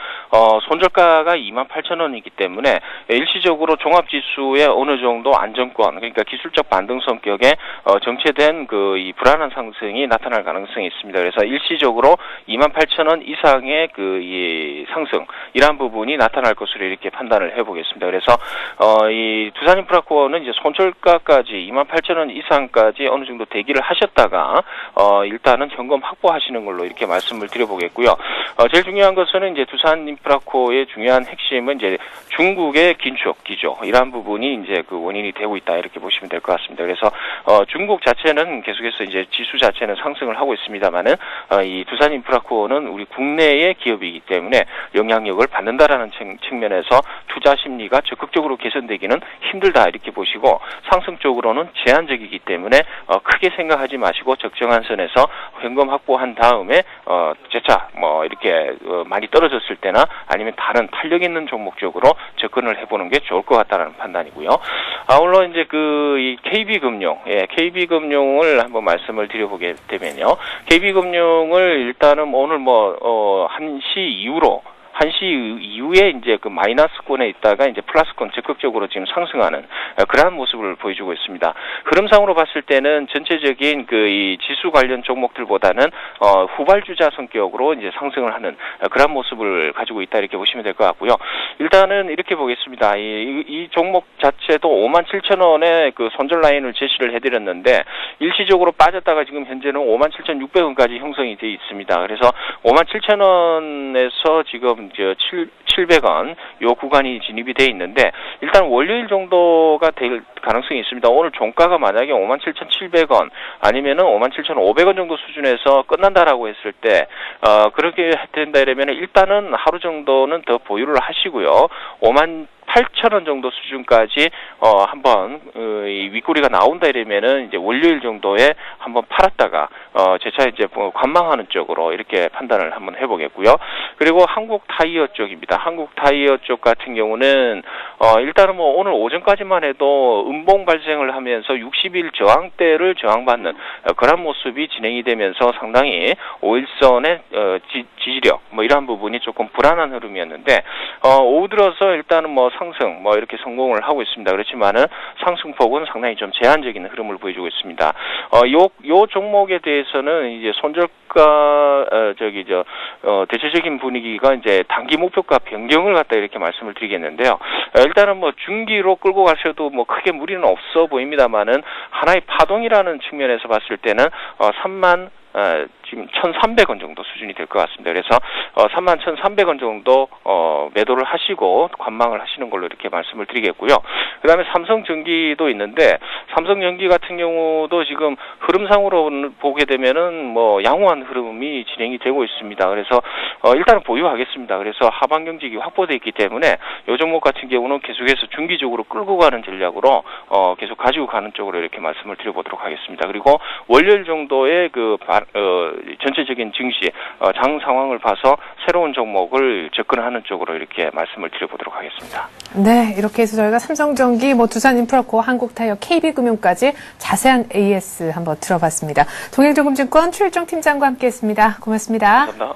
손절가가 28,000원이기 때문에 일시적으로 종합지수의 어느 정도 안정권 그러니까 기술적 반등 성격의 정체된 그 이 불안한 상승이 나타날 가능성이 있습니다. 그래서 일시적으로 28,000원 이상의 그 이 상승 이러한 부분이 나타날 것으로 이렇게 판단을 해보겠습니다. 그래서 이 두산인프라코어는 이제 손절가까지 28,000원 이상까지 어느 정도 대기를 하셨다가 일단은 현금 확보하시는 걸로 이렇게 말씀을 드려보겠고요. 제일 중요한 것은 이제 두산인프라코어의 중요한 핵심은 이제 중국의 긴축 기조 이러한 부분이 이제 그 원인이 되고 있다 이렇게 보시면 될 것 같습니다. 그래서 중국 자체는 계속해서 이제 지수 자체는 상승을 하고 있습니다만은 이 두산인프라코어는 우리 국내의 기업이기 때문에 영향력을 받는다라는 측면에서 투자 심리가 적극적으로 개선되기는 힘들다 이렇게 보시고 상승 쪽으로는 제한적이기 때문에 크게 생각하지 마시고 적정한 선에서 현금 확보한 다음에 재차 뭐 이렇게 많이 떨어졌을 때나 아니면 다른 탄력 있는 종목 쪽으로 접근을 해보는 게 좋을 것 같다는 판단이고요. 아울러 이제 이 KB금융을 한번 말씀을 드려보게 되면요. KB금융을 일단은 오늘 1시 이후에 이제 그 마이너스권에 있다가 이제 플러스권 적극적으로 지금 상승하는 그러한 모습을 보여주고 있습니다. 흐름상으로 봤을 때는 전체적인 이 지수 관련 종목들보다는 후발주자 성격으로 이제 상승을 하는 그러한 모습을 가지고 있다 이렇게 보시면 될 것 같고요. 일단은 이렇게 보겠습니다. 이 종목 자체도 57,000원의 그 손절 라인을 제시를 해드렸는데 일시적으로 빠졌다가 지금 현재는 57,600원까지 형성이 되어 있습니다. 그래서 57,000원에서 지금 700원 요 구간이 진입이 돼 있는데 일단 월요일 정도가 될 가능성이 있습니다. 오늘 종가가 만약에 57,700원 아니면은 57,500원 정도 수준에서 끝난다라고 했을 때 그렇게 된다 이러면 일단은 하루 정도는 더 보유를 하시고요. 58,000원 정도 수준까지 한번 이 윗꼬리가 나온다 이러면은 이제 월요일 정도에 한번 팔았다가 재차 이제 관망하는 쪽으로 이렇게 판단을 한번 해보겠고요. 그리고 한국타이어 쪽입니다. 한국타이어 쪽 같은 경우는 일단은 오늘 오전까지만 해도 음봉 발생을 하면서 60일 저항대를 저항받는 그런 모습이 진행이 되면서 상당히 5일선의 지지력 이러한 부분이 조금 불안한 흐름이었는데 오후 들어서 일단은 상승 이렇게 성공을 하고 있습니다. 그렇지만은 상승폭은 상당히 좀 제한적인 흐름을 보여주고 있습니다. 요 종목에 대해서는 이제 손절가 대체적인 분위기가 이제 단기 목표가 변경을 갖다 이렇게 말씀을 드리겠는데요. 일단은 중기로 끌고 가셔도 크게 무리는 없어 보입니다만은 하나의 파동이라는 측면에서 봤을 때는 지금 1,300원 정도 수준이 될 것 같습니다. 그래서 31,300원 정도 매도를 하시고 관망을 하시는 걸로 이렇게 말씀을 드리겠고요. 그다음에 삼성전기도 있는데 삼성전기 같은 경우도 지금 흐름상으로 보게 되면은 뭐 양호한 흐름이 진행이 되고 있습니다. 그래서 일단은 보유하겠습니다. 그래서 하방 경직이 확보되어 있기 때문에 이 종목 같은 경우는 계속해서 중기적으로 끌고 가는 전략으로 계속 가지고 가는 쪽으로 이렇게 말씀을 드려보도록 하겠습니다. 그리고 월요일 정도의 그 전체적인 증시 장 상황을 봐서 새로운 종목을 접근하는 쪽으로 이렇게 말씀을 드려보도록 하겠습니다. 네, 이렇게 해서 저희가 삼성전기, 두산인프라코어, 한국타이어, KB금융까지 자세한 AS 한번 들어봤습니다. 동행조금증권 최일정 팀장과 함께했습니다. 고맙습니다. 감사합니다.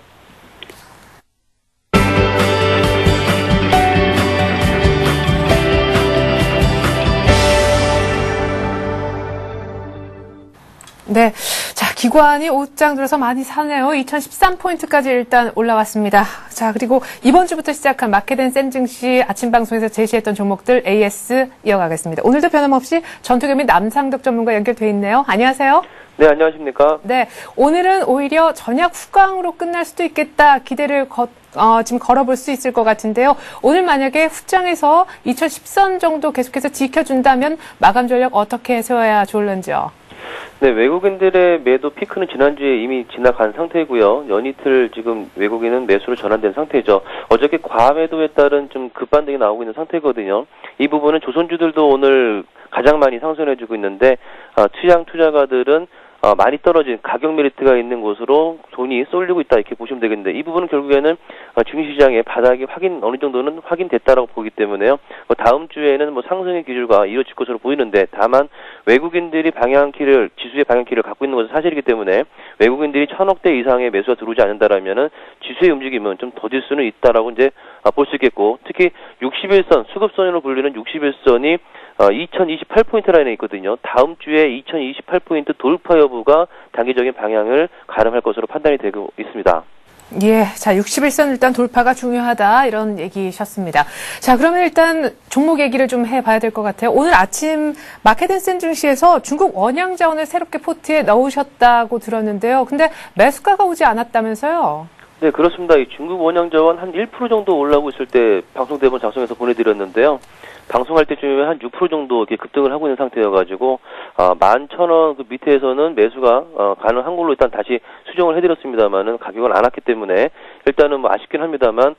네. 자, 기관이 옷장 들어서 많이 사네요. 2013포인트까지 일단 올라왔습니다. 자, 그리고 이번 주부터 시작한 마켓앤 샘 증시 아침 방송에서 제시했던 종목들 AS 이어가겠습니다. 오늘도 변함없이 전투개미 남상덕 전문가 연결돼 있네요. 안녕하세요. 네, 안녕하십니까. 네. 오늘은 오히려 전약 후강으로 끝날 수도 있겠다. 기대를 지금 걸어볼 수 있을 것 같은데요. 오늘 만약에 후장에서 2010선 정도 계속해서 지켜준다면 마감 전략 어떻게 세워야 좋을런지요? 네, 외국인들의 매도 피크는 지난주에 이미 지나간 상태고요. 연이틀 지금 외국인은 매수로 전환된 상태죠. 어저께 과매도에 따른 좀 급반등이 나오고 있는 상태거든요. 이 부분은 조선주들도 오늘 가장 많이 상승해주고 있는데 투양 투자가들은 많이 떨어진 가격 메리트가 있는 곳으로 돈이 쏠리고 있다 이렇게 보시면 되겠는데 이 부분은 결국에는 증시시장의 바닥이 어느 정도는 확인됐다라고 보기 때문에요. 다음 주에는 상승의 기술과 이어질 것으로 보이는데 다만 외국인들이 지수의 방향키를 갖고 있는 것은 사실이기 때문에 외국인들이 1,000억대 이상의 매수가 들어오지 않는다라면은 지수의 움직임은 좀 더딜 수는 있다라고 이제 볼 수 있겠고 특히 61선 수급선으로 불리는 61선이 2028포인트 라인에 있거든요. 다음 주에 2028포인트 돌파 여부가 단기적인 방향을 가름할 것으로 판단이 되고 있습니다. 예, 자, 61선 일단 돌파가 중요하다 이런 얘기셨습니다. 자, 그러면 일단 종목 얘기를 좀 해봐야 될 것 같아요. 오늘 아침 마켓앤센 증시에서 중국 원양자원을 새롭게 포트에 넣으셨다고 들었는데요. 근데 매수가가 오지 않았다면서요? 네, 그렇습니다. 이 중국 원양자원 한 1% 정도 올라오고 있을 때 방송 대본 작성해서 보내드렸는데요. 방송할 때쯤에 한 6% 정도 이렇게 급등을 하고 있는 상태여가지고 11,000원 그 밑에서는 매수가 가능한 걸로 일단 다시 수정을 해드렸습니다만은 가격은 안 왔기 때문에 일단은 아쉽긴 합니다만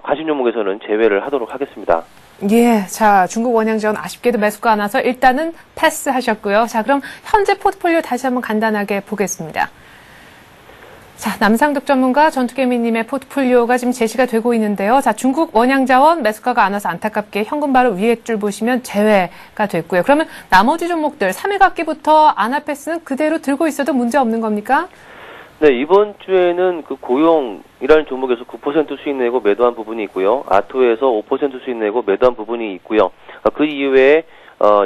가심 종목에서는 제외를 하도록 하겠습니다. 예, 자, 중국 원양자원 아쉽게도 매수가 안 와서 일단은 패스하셨고요. 자, 그럼 현재 포트폴리오 다시 한번 간단하게 보겠습니다. 자, 남상덕 전문가 전투개미님의 포트폴리오가 지금 제시가 되고 있는데요. 자, 중국 원양자원 매수가가 안 와서 안타깝게 현금 바로 위에 줄 보시면 제외가 됐고요. 그러면 나머지 종목들 3일 갖기부터 아나패스는 그대로 들고 있어도 문제 없는 겁니까? 네, 이번 주에는 그 고용이라는 종목에서 9% 수익 내고 매도한 부분이 있고요. 아토에서 5% 수익 내고 매도한 부분이 있고요. 그 이외에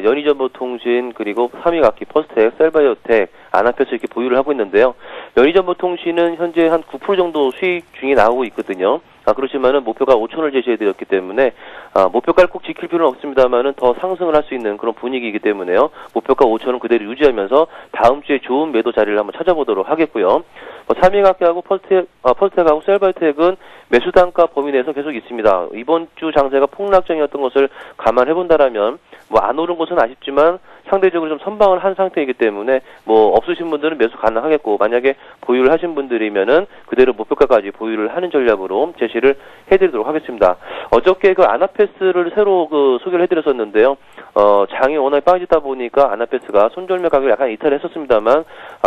연희정보통신 그리고 3위 각기 퍼스텍, 셀바이오텍, 아나패스 이렇게 보유를 하고 있는데요. 연희정보통신은 현재 한 9% 정도 수익 중이 나오고 있거든요. 그렇지만은 목표가 5,000원을 제시해드렸기 때문에 목표가를 꼭 지킬 필요는 없습니다만은 더 상승을 할 수 있는 그런 분위기이기 때문에요. 목표가 5,000원 그대로 유지하면서 다음 주에 좋은 매도 자리를 한번 찾아보도록 하겠고요. 3위 각기하고 퍼스텍하고 셀바이오텍은 매수 단가 범위 내에서 계속 있습니다. 이번 주 장세가 폭락장이었던 것을 감안해본다라면 안 오른 것은 아쉽지만 상대적으로 좀 선방을 한 상태이기 때문에 없으신 분들은 매수 가능하겠고 만약에 보유를 하신 분들이면은 그대로 목표가까지 보유를 하는 전략으로 제시를 해드리도록 하겠습니다. 어저께 그 아나패스를 새로 소개를 해드렸었는데요. 장이 워낙 빠지다 보니까 아나패스가 손절매 가격을 약간 이탈을 했었습니다만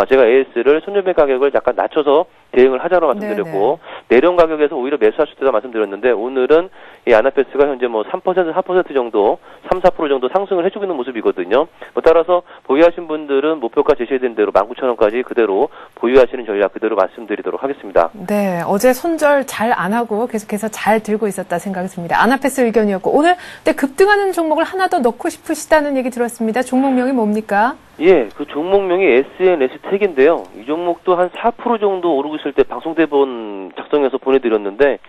제가 AS를 손절매 가격을 약간 낮춰서 대응을 하자고 말씀드렸고 내려온 가격에서 오히려 매수하실 때다 말씀드렸는데 오늘은 이 아나패스가 현재 3%, 4% 정도 3, 4% 정도 상승을 해주고 있는 모습이거든요. 따라서 보유하신 분들은 목표가 제시된 대로 19,000원까지 그대로 보유하시는 전략 그대로 말씀드리도록 하겠습니다. 네, 어제 손절 잘 안 하고 계속해서 잘 들고 있었다 생각이 듭니다. 아나패스 의견이었고 오늘 급등하는 종목을 하나 더 넣고 싶으시다는 얘기 들었습니다. 종목명이 뭡니까? 예, 그 종목명이 SNS텍인데요. 이 종목도 한 4% 정도 오르고 있을 때 방송 대본 작성해서 보내드렸는데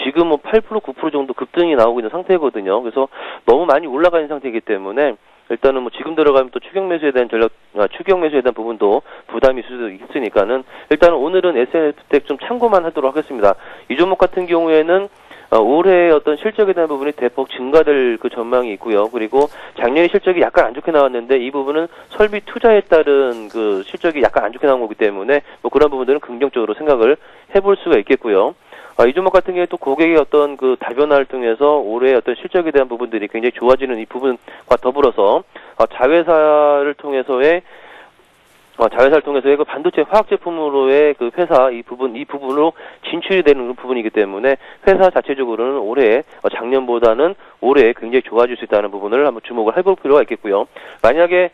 지금 8%, 9% 정도 급등이 나오고 있는 상태거든요. 그래서 너무 많이 올라가 있는 상태이기 때문에 일단은 지금 들어가면 또 추격 매수에 대한 부분도 부담이 있을 수도 있으니까는 일단은 오늘은 SNS텍 좀 참고만 하도록 하겠습니다. 이 종목 같은 경우에는 올해의 어떤 실적에 대한 부분이 대폭 증가될 그 전망이 있고요. 그리고 작년에 실적이 약간 안 좋게 나왔는데 이 부분은 설비 투자에 따른 그 실적이 약간 안 좋게 나온 거기 때문에 뭐 그런 부분들은 긍정적으로 생각을 해볼 수가 있겠고요. 이 종목 같은 경우에 또 고객의 어떤 그 다변화를 통해서 올해 어떤 실적에 대한 부분들이 굉장히 좋아지는 이 부분과 더불어서 자회사를 통해서의 그 반도체 화학 제품으로의 그 회사 이 부분으로 진출이 되는 부분이기 때문에 회사 자체적으로는 올해 작년보다는 올해 굉장히 좋아질 수 있다는 부분을 한번 주목을 해볼 필요가 있겠고요. 만약에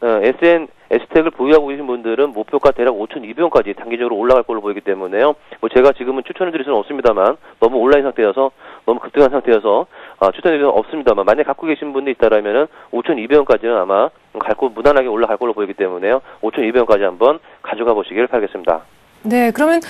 SNS택을 보유하고 계신 분들은 목표가 대략 5,200원까지 단기적으로 올라갈 걸로 보이기 때문에요. 뭐 제가 지금은 추천을 드릴 수는 없습니다만 너무 온라인 상태여서 너무 급등한 상태여서 추천드릴 수는 없습니다만 만약 갖고 계신 분이 있다라면은 5,200원까지는 아마 무난하게 올라갈 걸로 보이기 때문에요. 5,200원까지 한번 가져가 보시길 바라겠습니다. 네, 그러면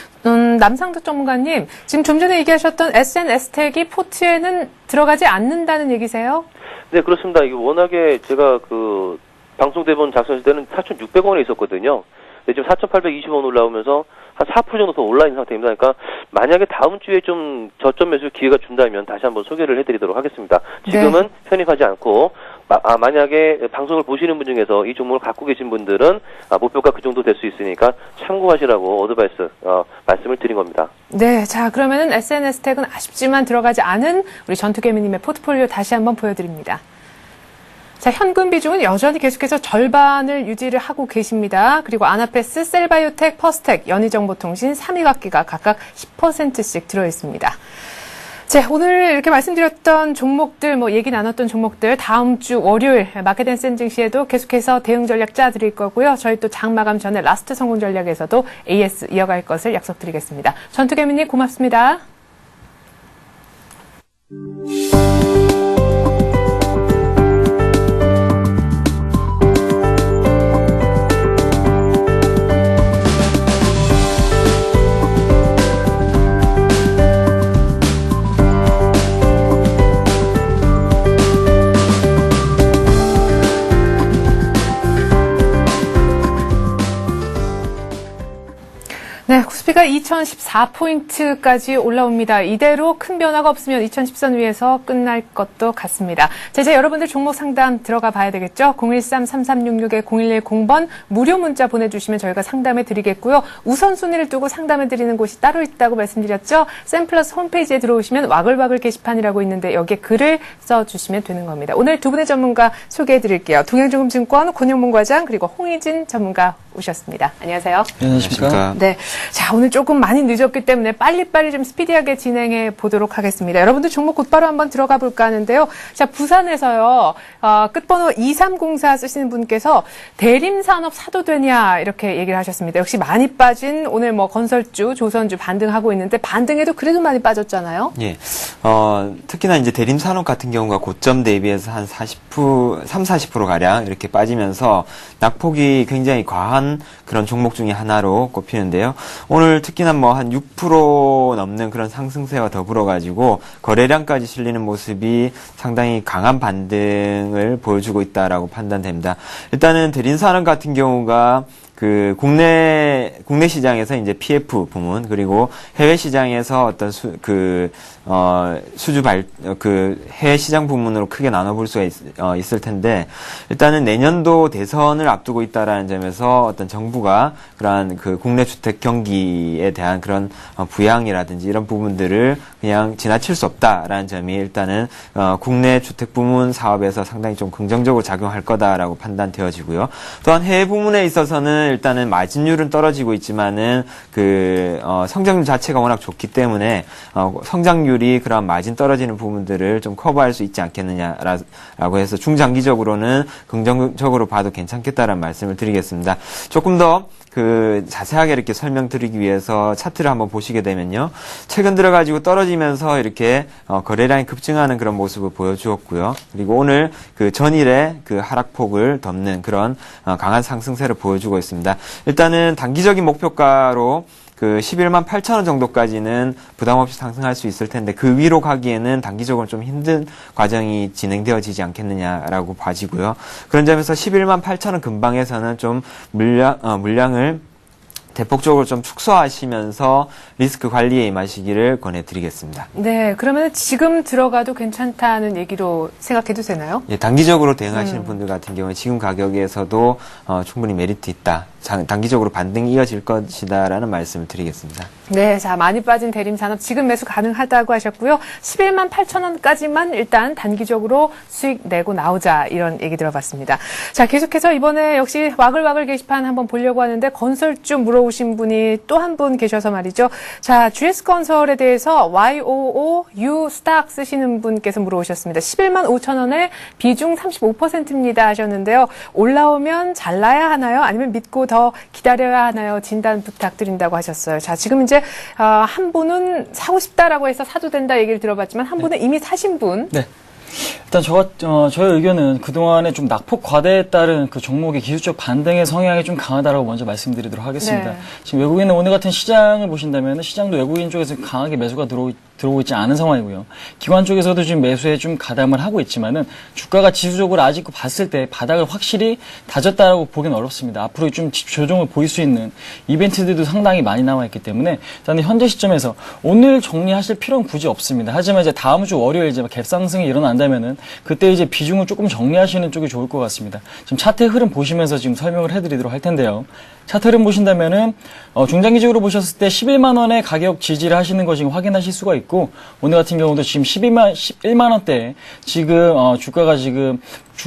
남상덕 전문가님, 지금 좀 전에 얘기하셨던 SNS택이 포트에는 들어가지 않는다는 얘기세요? 네, 그렇습니다. 이게 워낙에 제가 그 방송 대본 작성했을 때는 4,600원에 있었거든요. 근데 지금 4,820원 올라오면서 한 4% 정도 더 올라 있는 상태입니다. 그러니까 만약에 다음 주에 좀 저점 매수 기회가 준다면 다시 한번 소개를 해드리도록 하겠습니다. 지금은 편입하지 않고 만약에 방송을 보시는 분 중에서 이 종목을 갖고 계신 분들은 목표가 그 정도 될 수 있으니까 참고하시라고 어드바이스 말씀을 드린 겁니다. 네, 자 그러면은 SNS택은 아쉽지만 들어가지 않은 우리 전투개미님의 포트폴리오 다시 한번 보여드립니다. 자, 현금 비중은 여전히 계속해서 절반을 유지를 하고 계십니다. 그리고 아나페스, 셀바이오텍, 퍼스텍, 연희정보통신, 삼위각기가 각각 10%씩 들어있습니다. 자, 오늘 이렇게 말씀드렸던 종목들, 얘기 나눴던 종목들, 다음 주 월요일 마켓앤 센징시에도 계속해서 대응 전략 짜드릴 거고요. 저희 또 장 마감 전에 라스트 성공 전략에서도 AS 이어갈 것을 약속드리겠습니다. 전투개미님 고맙습니다. 네, 코스피가 2014포인트까지 올라옵니다. 이대로 큰 변화가 없으면 2010선 위에서 끝날 것도 같습니다. 자, 이제 여러분들 종목 상담 들어가 봐야 되겠죠? 013-3366-0110번 무료 문자 보내주시면 저희가 상담해 드리겠고요. 우선순위를 두고 상담해 드리는 곳이 따로 있다고 말씀드렸죠? 샘플러스 홈페이지에 들어오시면 와글와글 게시판이라고 있는데 여기에 글을 써주시면 되는 겁니다. 오늘 두 분의 전문가 소개해 드릴게요. 동양증권증권 권영문 과장 그리고 홍희진 전문가 오셨습니다. 안녕하세요. 안녕하십니까. 네. 자, 오늘 조금 많이 늦었기 때문에 빨리빨리 좀 스피디하게 진행해 보도록 하겠습니다. 여러분들 종목 곧바로 한번 들어가 볼까 하는데요. 자, 부산에서요, 끝번호 2304 쓰시는 분께서 대림산업 사도 되냐, 이렇게 얘기를 하셨습니다. 역시 많이 빠진 오늘 건설주, 조선주 반등하고 있는데 반등해도 그래도 많이 빠졌잖아요. 예. 특히나 이제 대림산업 같은 경우가 고점 대비해서 한 40% 가량 이렇게 빠지면서 낙폭이 굉장히 과한 그런 종목 중에 하나로 꼽히는데요. 오늘 특히나 한 6% 넘는 그런 상승세와 더불어 가지고 거래량까지 실리는 모습이 상당히 강한 반등을 보여주고 있다라고 판단됩니다. 일단은 대림산업 같은 경우가 그 국내 시장에서 이제 PF 부문 그리고 해외 시장에서 어떤 해외 시장 부문으로 크게 나눠볼 수가 있을 텐데 일단은 내년도 대선을 앞두고 있다라는 점에서 어떤 정부가 그러한 그 국내 주택 경기에 대한 그런 부양이라든지 이런 부분들을 그냥 지나칠 수 없다라는 점이 일단은 국내 주택 부문 사업에서 상당히 좀 긍정적으로 작용할 거다라고 판단되어지고요. 또한 해외 부문에 있어서는 일단은 마진율은 떨어지고 있지만은 성장률 자체가 워낙 좋기 때문에 성장률이 그런 마진 떨어지는 부분들을 좀 커버할 수 있지 않겠느냐라고 해서 중장기적으로는 긍정적으로 봐도 괜찮겠다라는 말씀을 드리겠습니다. 조금 더 자세하게 이렇게 설명드리기 위해서 차트를 한번 보시게 되면요. 최근 들어가지고 떨어지면서 이렇게 거래량이 급증하는 그런 모습을 보여주었고요. 그리고 오늘 전일에 하락폭을 덮는 그런 강한 상승세를 보여주고 있습니다. 일단은 단기적인 목표가로 11만 8천 원 정도까지는 부담 없이 상승할 수 있을 텐데 그 위로 가기에는 단기적으로 좀 힘든 과정이 진행되어지지 않겠느냐라고 봐지고요. 그런 점에서 11만 8천 원 근방에서는 좀 물량을 대폭적으로 좀 축소하시면서 리스크 관리에 임하시기를 권해드리겠습니다. 네, 그러면 지금 들어가도 괜찮다는 얘기로 생각해도 되나요? 예, 단기적으로 대응하시는 분들 같은 경우에 지금 가격에서도 충분히 메리트 있다. 단기적으로 반등이 이어질 것이다라는 말씀을 드리겠습니다. 네, 자, 많이 빠진 대림산업 지금 매수 가능하다고 하셨고요. 11만 8천 원까지만 일단 단기적으로 수익 내고 나오자 이런 얘기 들어봤습니다. 자, 계속해서 이번에 역시 와글와글 게시판 한번 보려고 하는데 건설주 물어보신 분이 또 한 분 계셔서 말이죠. 자, GS건설에 대해서 YOOU 스탁 쓰시는 분께서 물어보셨습니다. 11만 5천 원에 비중 35%입니다 하셨는데요. 올라오면 잘라야 하나요? 아니면 믿고 더 기다려야 하나요? 진단 부탁드린다고 하셨어요. 자, 지금 이제 한 분은 사고 싶다라고 해서 사도 된다 얘기를 들어봤지만 한 분은 이미 사신 분. 네. 일단 저의 의견은 그동안에 좀 낙폭 과대에 따른 그 종목의 기술적 반등의 성향이 좀 강하다라고 먼저 말씀드리도록 하겠습니다. 네. 지금 외국인은 오늘 같은 시장을 보신다면 시장도 외국인 쪽에서 강하게 매수가 들어오고 있지 않은 상황이고요. 기관 쪽에서도 지금 매수에 좀 가담을 하고 있지만은 주가가 지수적으로 아직 봤을 때 바닥을 확실히 다졌다라고 보기는 어렵습니다. 앞으로 좀 조정을 보일 수 있는 이벤트들도 상당히 많이 나와 있기 때문에 일단 현재 시점에서 오늘 정리하실 필요는 굳이 없습니다. 하지만 이제 다음 주 월요일 이제 갭 상승이 일어난다면은 그때 이제 비중을 조금 정리하시는 쪽이 좋을 것 같습니다. 지금 차트 흐름 보시면서 지금 설명을 해드리도록 할 텐데요. 차트 흐름 보신다면은 중장기적으로 보셨을 때 11만 원의 가격 지지를 하시는 거 지금 확인하실 수가 있고 오늘 같은 경우도 지금 11만 원대 지금 주가가 지금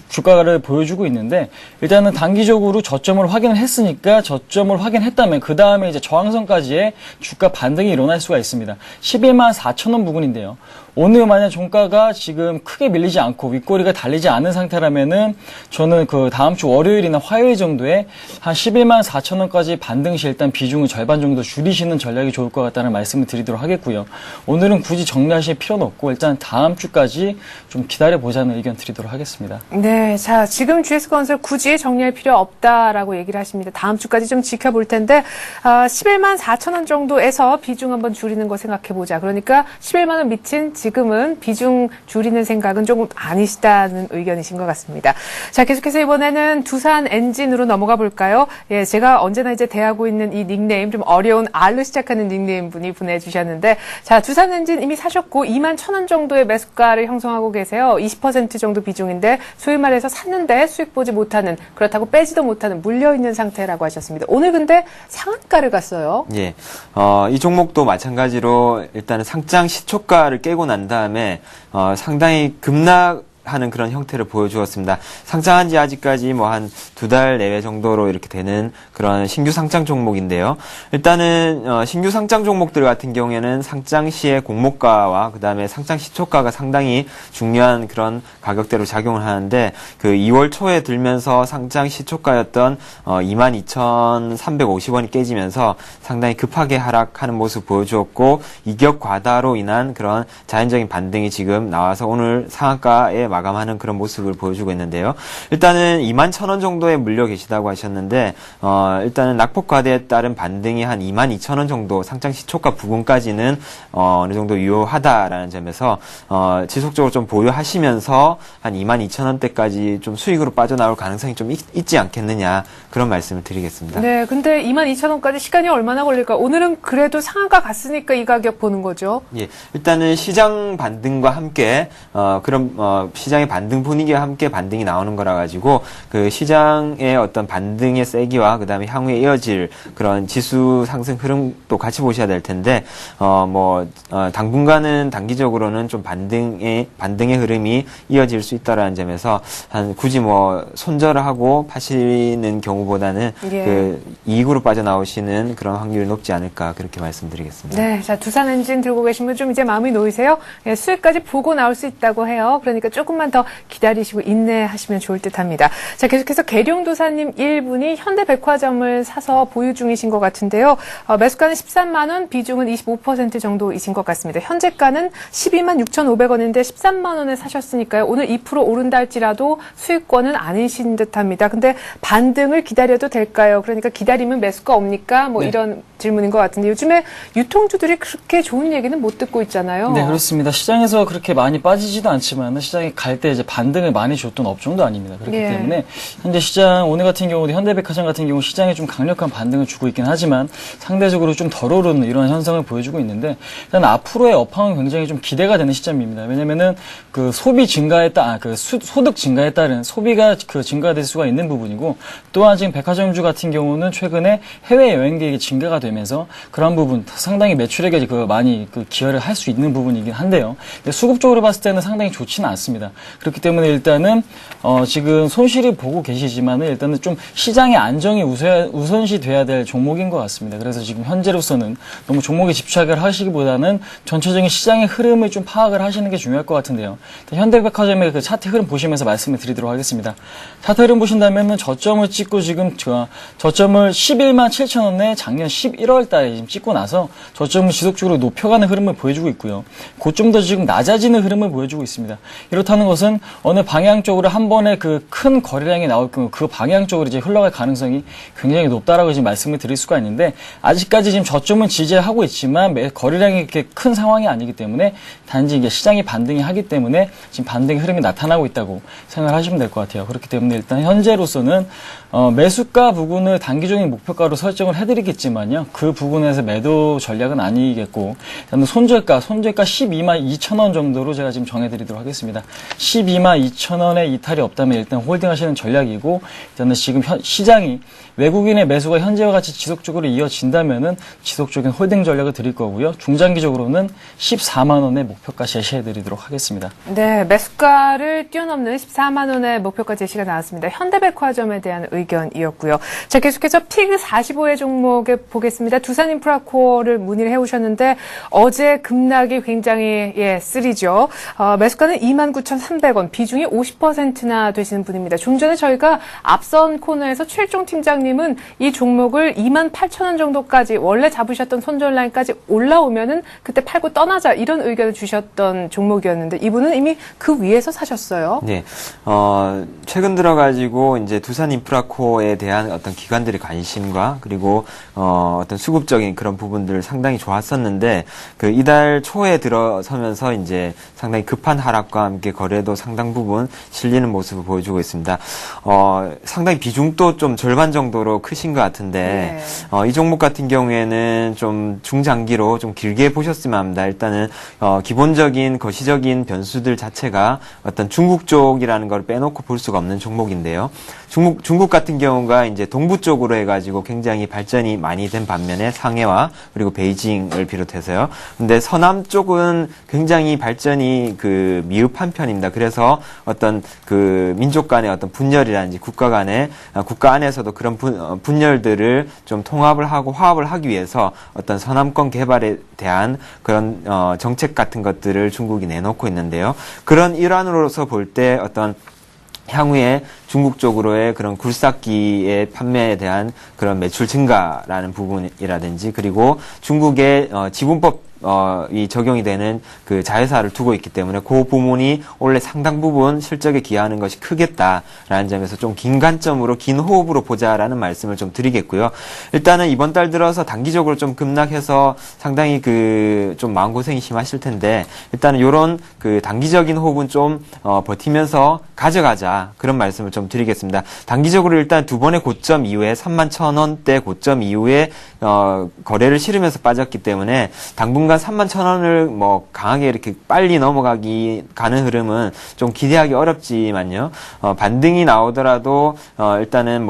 주가를 보여주고 있는데 일단은 단기적으로 저점을 확인을 했으니까 저점을 확인했다면 그 다음에 이제 저항선까지의 주가 반등이 일어날 수가 있습니다. 11만 4천 원 부근인데요. 오늘 만약 종가가 지금 크게 밀리지 않고 윗꼬리가 달리지 않은 상태라면은 저는 그 다음 주 월요일이나 화요일 정도에 한 11만 4천 원까지 반등 시 일단 비중을 절반 정도 줄이시는 전략이 좋을 것 같다는 말씀을 드리도록 하겠고요. 오늘은 굳이 정리하실 필요는 없고 일단 다음 주까지 좀 기다려보자는 의견 드리도록 하겠습니다. 네, 자, 지금 GS건설 굳이 정리할 필요 없다라고 얘기를 하십니다. 다음 주까지 좀 지켜볼 텐데 11만 4천 원 정도에서 비중 한번 줄이는 거 생각해보자. 그러니까 11만 원 미친 지금은 비중 줄이는 생각은 조금 아니시다는 의견이신 것 같습니다. 자, 계속해서 이번에는 두산 엔진으로 넘어가 볼까요? 예, 제가 언제나 이제 대하고 있는 이 닉네임, 좀 어려운 R로 시작하는 닉네임 분이 보내주셨는데, 자, 두산 엔진 이미 사셨고 2만 1천 원 정도의 매수가를 형성하고 계세요. 20% 정도 비중인데 소위 말해서 샀는데 수익 보지 못하는, 그렇다고 빼지도 못하는 물려있는 상태라고 하셨습니다. 오늘 근데 상한가를 갔어요. 예, 이 종목도 마찬가지로 일단은 상장 시초가를 깨고 난 다음에 상당히 급락하는 그런 형태를 보여주었습니다. 상장한 지 아직까지 뭐 한 2달 내외 정도로 이렇게 되는 그런 신규 상장 종목인데요. 일단은 신규 상장 종목들 같은 경우에는 상장 시의 공모가와 그 다음에 상장 시초가가 상당히 중요한 그런 가격대로 작용을 하는데 그 2월 초에 들면서 상장 시초가였던 22,350원이 깨지면서 상당히 급하게 하락하는 모습 보여주었고 이격 과다로 인한 그런 자연적인 반등이 지금 나와서 오늘 상한가에 마감하는 그런 모습을 보여주고 있는데요. 일단은 21,000원 정도에 물려 계시다고 하셨는데 일단은 낙폭 과대에 따른 반등이 한 22,000원 정도 상장 시초가 부근까지는 어느 정도 유효하다라는 점에서 지속적으로 좀 보유하시면서 한 22,000원대까지 좀 수익으로 빠져나올 가능성이 좀 있지 않겠느냐 그런 말씀을 드리겠습니다. 네, 근데 22,000원까지 시간이 얼마나 걸릴까? 오늘은 그래도 상한가 갔으니까 이 가격 보는 거죠. 예, 일단은 시장 반등과 함께 그런 시장의 반등 분위기와 함께 반등이 나오는 거라 가지고 그 시장의 어떤 반등의 세기와 그다음에 향후에 이어질 그런 지수 상승 흐름도 같이 보셔야 될 텐데 당분간은 단기적으로는 좀 반등의 흐름이 이어질 수 있다라는 점에서 굳이 손절을 하고 파시는 경우보다는 예. 그 이익으로 빠져나오시는 그런 확률이 높지 않을까 그렇게 말씀드리겠습니다. 네, 자, 두산 엔진 들고 계신 분 좀 이제 마음이 놓이세요? 예, 수익까지 보고 나올 수 있다고 해요. 그러니까 조금만 더 기다리시고 인내하시면 좋을 듯 합니다. 자, 계속해서 계룡도사님 1분이 현대백화점을 사서 보유 중이신 것 같은데요. 매수가는 13만 원, 비중은 25% 정도이신 것 같습니다. 현재가는 12만 6,500원인데 13만 원에 사셨으니까요. 오늘 2% 오른다 할지라도 수익권은 아니신 듯합니다. 근데 반등을 기다려도 될까요? 그러니까 기다리면 매수가 옵니까? 네. 이런 질문인 것 같은데 요즘에 유통주들이 그렇게 좋은 얘기는 못 듣고 있잖아요. 네, 그렇습니다. 시장에서 그렇게 많이 빠지지도 않지만 시장이 갈 때 이제 반등을 많이 줬던 업종도 아닙니다. 그렇기 예. 때문에 현재 시장 오늘 같은 경우도 현대백화점 같은 경우 시장에 좀 강력한 반등을 주고 있긴 하지만 상대적으로 좀 덜 오르는 이런 현상을 보여주고 있는데 일단 앞으로의 업황은 굉장히 좀 기대가 되는 시점입니다. 왜냐면은 그 소비 증가에 소득 증가에 따른 소비가 그 증가될 수가 있는 부분이고 또한 지금 백화점주 같은 경우는 최근에 해외 여행객이 증가가 되면서 그런 부분 상당히 매출액에 많이 기여를 할 수 있는 부분이긴 한데요. 근데 수급적으로 봤을 때는 상당히 좋지는 않습니다. 그렇기 때문에 일단은 지금 손실을 보고 계시지만은 일단은 좀 시장의 안정이 우선시 돼야 될 종목인 것 같습니다. 그래서 지금 현재로서는 너무 종목에 집착을 하시기보다는 전체적인 시장의 흐름을 좀 파악을 하시는 게 중요할 것 같은데요. 현대백화점의 그 차트 흐름 보시면서 말씀을 드리도록 하겠습니다. 차트 흐름 보신다면은 저점을 찍고 지금 저점을 11만 7천 원에 작년 11월 달에 지금 찍고 나서 저점을 지속적으로 높여가는 흐름을 보여주고 있고요. 고점도 지금 낮아지는 흐름을 보여주고 있습니다. 이렇다는 것은 어느 방향 쪽으로 한 번에 그 큰 거래량이 나올 경우 그 방향 쪽으로 이제 흘러갈 가능성이 굉장히 높다라고 지금 말씀을 드릴 수가 있는데 아직까지 지금 저점은 지지하고 있지만 거래량이 이렇게 큰 상황이 아니기 때문에 단지 이게 시장이 반등이 하기 때문에 지금 반등의 흐름이 나타나고 있다고 생각을 하시면 될 것 같아요. 그렇기 때문에 일단 현재로서는 매수가 부분을 단기적인 목표가로 설정을 해드리겠지만요. 그 부분에서 매도 전략은 아니겠고 일단 손절가 12만 2천 원 정도로 제가 지금 정해드리도록 하겠습니다. 12만 2천 원의 이탈이 없다면 일단 홀딩하시는 전략이고 일단은 지금 시장이 외국인의 매수가 현재와 같이 지속적으로 이어진다면은 지속적인 홀딩 전략을 드릴 거고요. 중장기적으로는 14만 원의 목표가 제시해드리도록 하겠습니다. 네, 매수가를 뛰어넘는 14만 원의 목표가 제시가 나왔습니다. 현대백화점에 대한 의견이었고요. 자, 계속해서 피그45의 종목에 보겠습니다. 두산인프라코어를 문의를 해오셨는데 어제 급락이 굉장히 쓰리죠. 매수가는 29,300원, 비중이 50%나 되시는 분입니다. 좀 전에 저희가 앞선 코너에서 최일종 팀장님은 이 종목을 28,000원 정도까지 원래 잡으셨던 손절 라인까지 올라오면은 그때 팔고 떠나자 이런 의견을 주셨던 종목이었는데 이분은 이미 그 위에서 사셨어요. 네, 최근 들어가지고 이제 두산인프라코어에 대한 어떤 기관들의 관심과 그리고 어떤 수급적인 그런 부분들 상당히 좋았었는데 그 이달 초에 들어서면서 이제 상당히 급한 하락과 함께 거래도 상당 부분 실리는 모습을 보여주고 있습니다. 상당히 비중도 좀 절반 정도로 크신 것 같은데 이 종목 같은 경우에는 좀 중장기로 좀 길게 보셨으면 합니다. 일단은 기본적인 거시적인 변수들 자체가 어떤 중국 쪽이라는 걸 빼놓고 볼 수가 없는 종목인데요. 중국 같은 경우가 이제 동부 쪽으로 해가지고 굉장히 발전이 많이 된 반면에 상해와 그리고 베이징을 비롯해서요. 근데 서남 쪽은 굉장히 발전이 미흡한 편입니다. 그래서 어떤 민족 간의 어떤 분열이라든지 국가 안에서도 그런 분열들을 좀 통합을 하고 화합을 하기 위해서 어떤 서남권 개발에 대한 그런 정책 같은 것들을 중국이 내놓고 있는데요. 그런 일환으로서 볼 때 어떤 향후에 중국 쪽으로의 그런 굴삭기의 판매에 대한 그런 매출 증가라는 부분이라든지 그리고 중국의 지분법 이 적용이 되는 그 자회사를 두고 있기 때문에 그 부분이 원래 상당 부분 실적에 기여하는 것이 크겠다라는 점에서 좀 긴 관점으로 긴 호흡으로 보자라는 말씀을 좀 드리겠고요. 일단은 이번 달 들어서 단기적으로 좀 급락해서 상당히 좀 마음고생이 심하실 텐데 일단은 요런 단기적인 호흡은 좀 버티면서 가져가자 그런 말씀을 좀 드리겠습니다. 단기적으로 일단 두 번의 고점 이후에 31,000원대 고점 이후에 거래를 실으면서 빠졌기 때문에 당분간 31,000원을 뭐 강하게 이렇게 빨리 가는 흐름은 좀 기대하기 어렵지만요. 반등이 나오더라도 일단은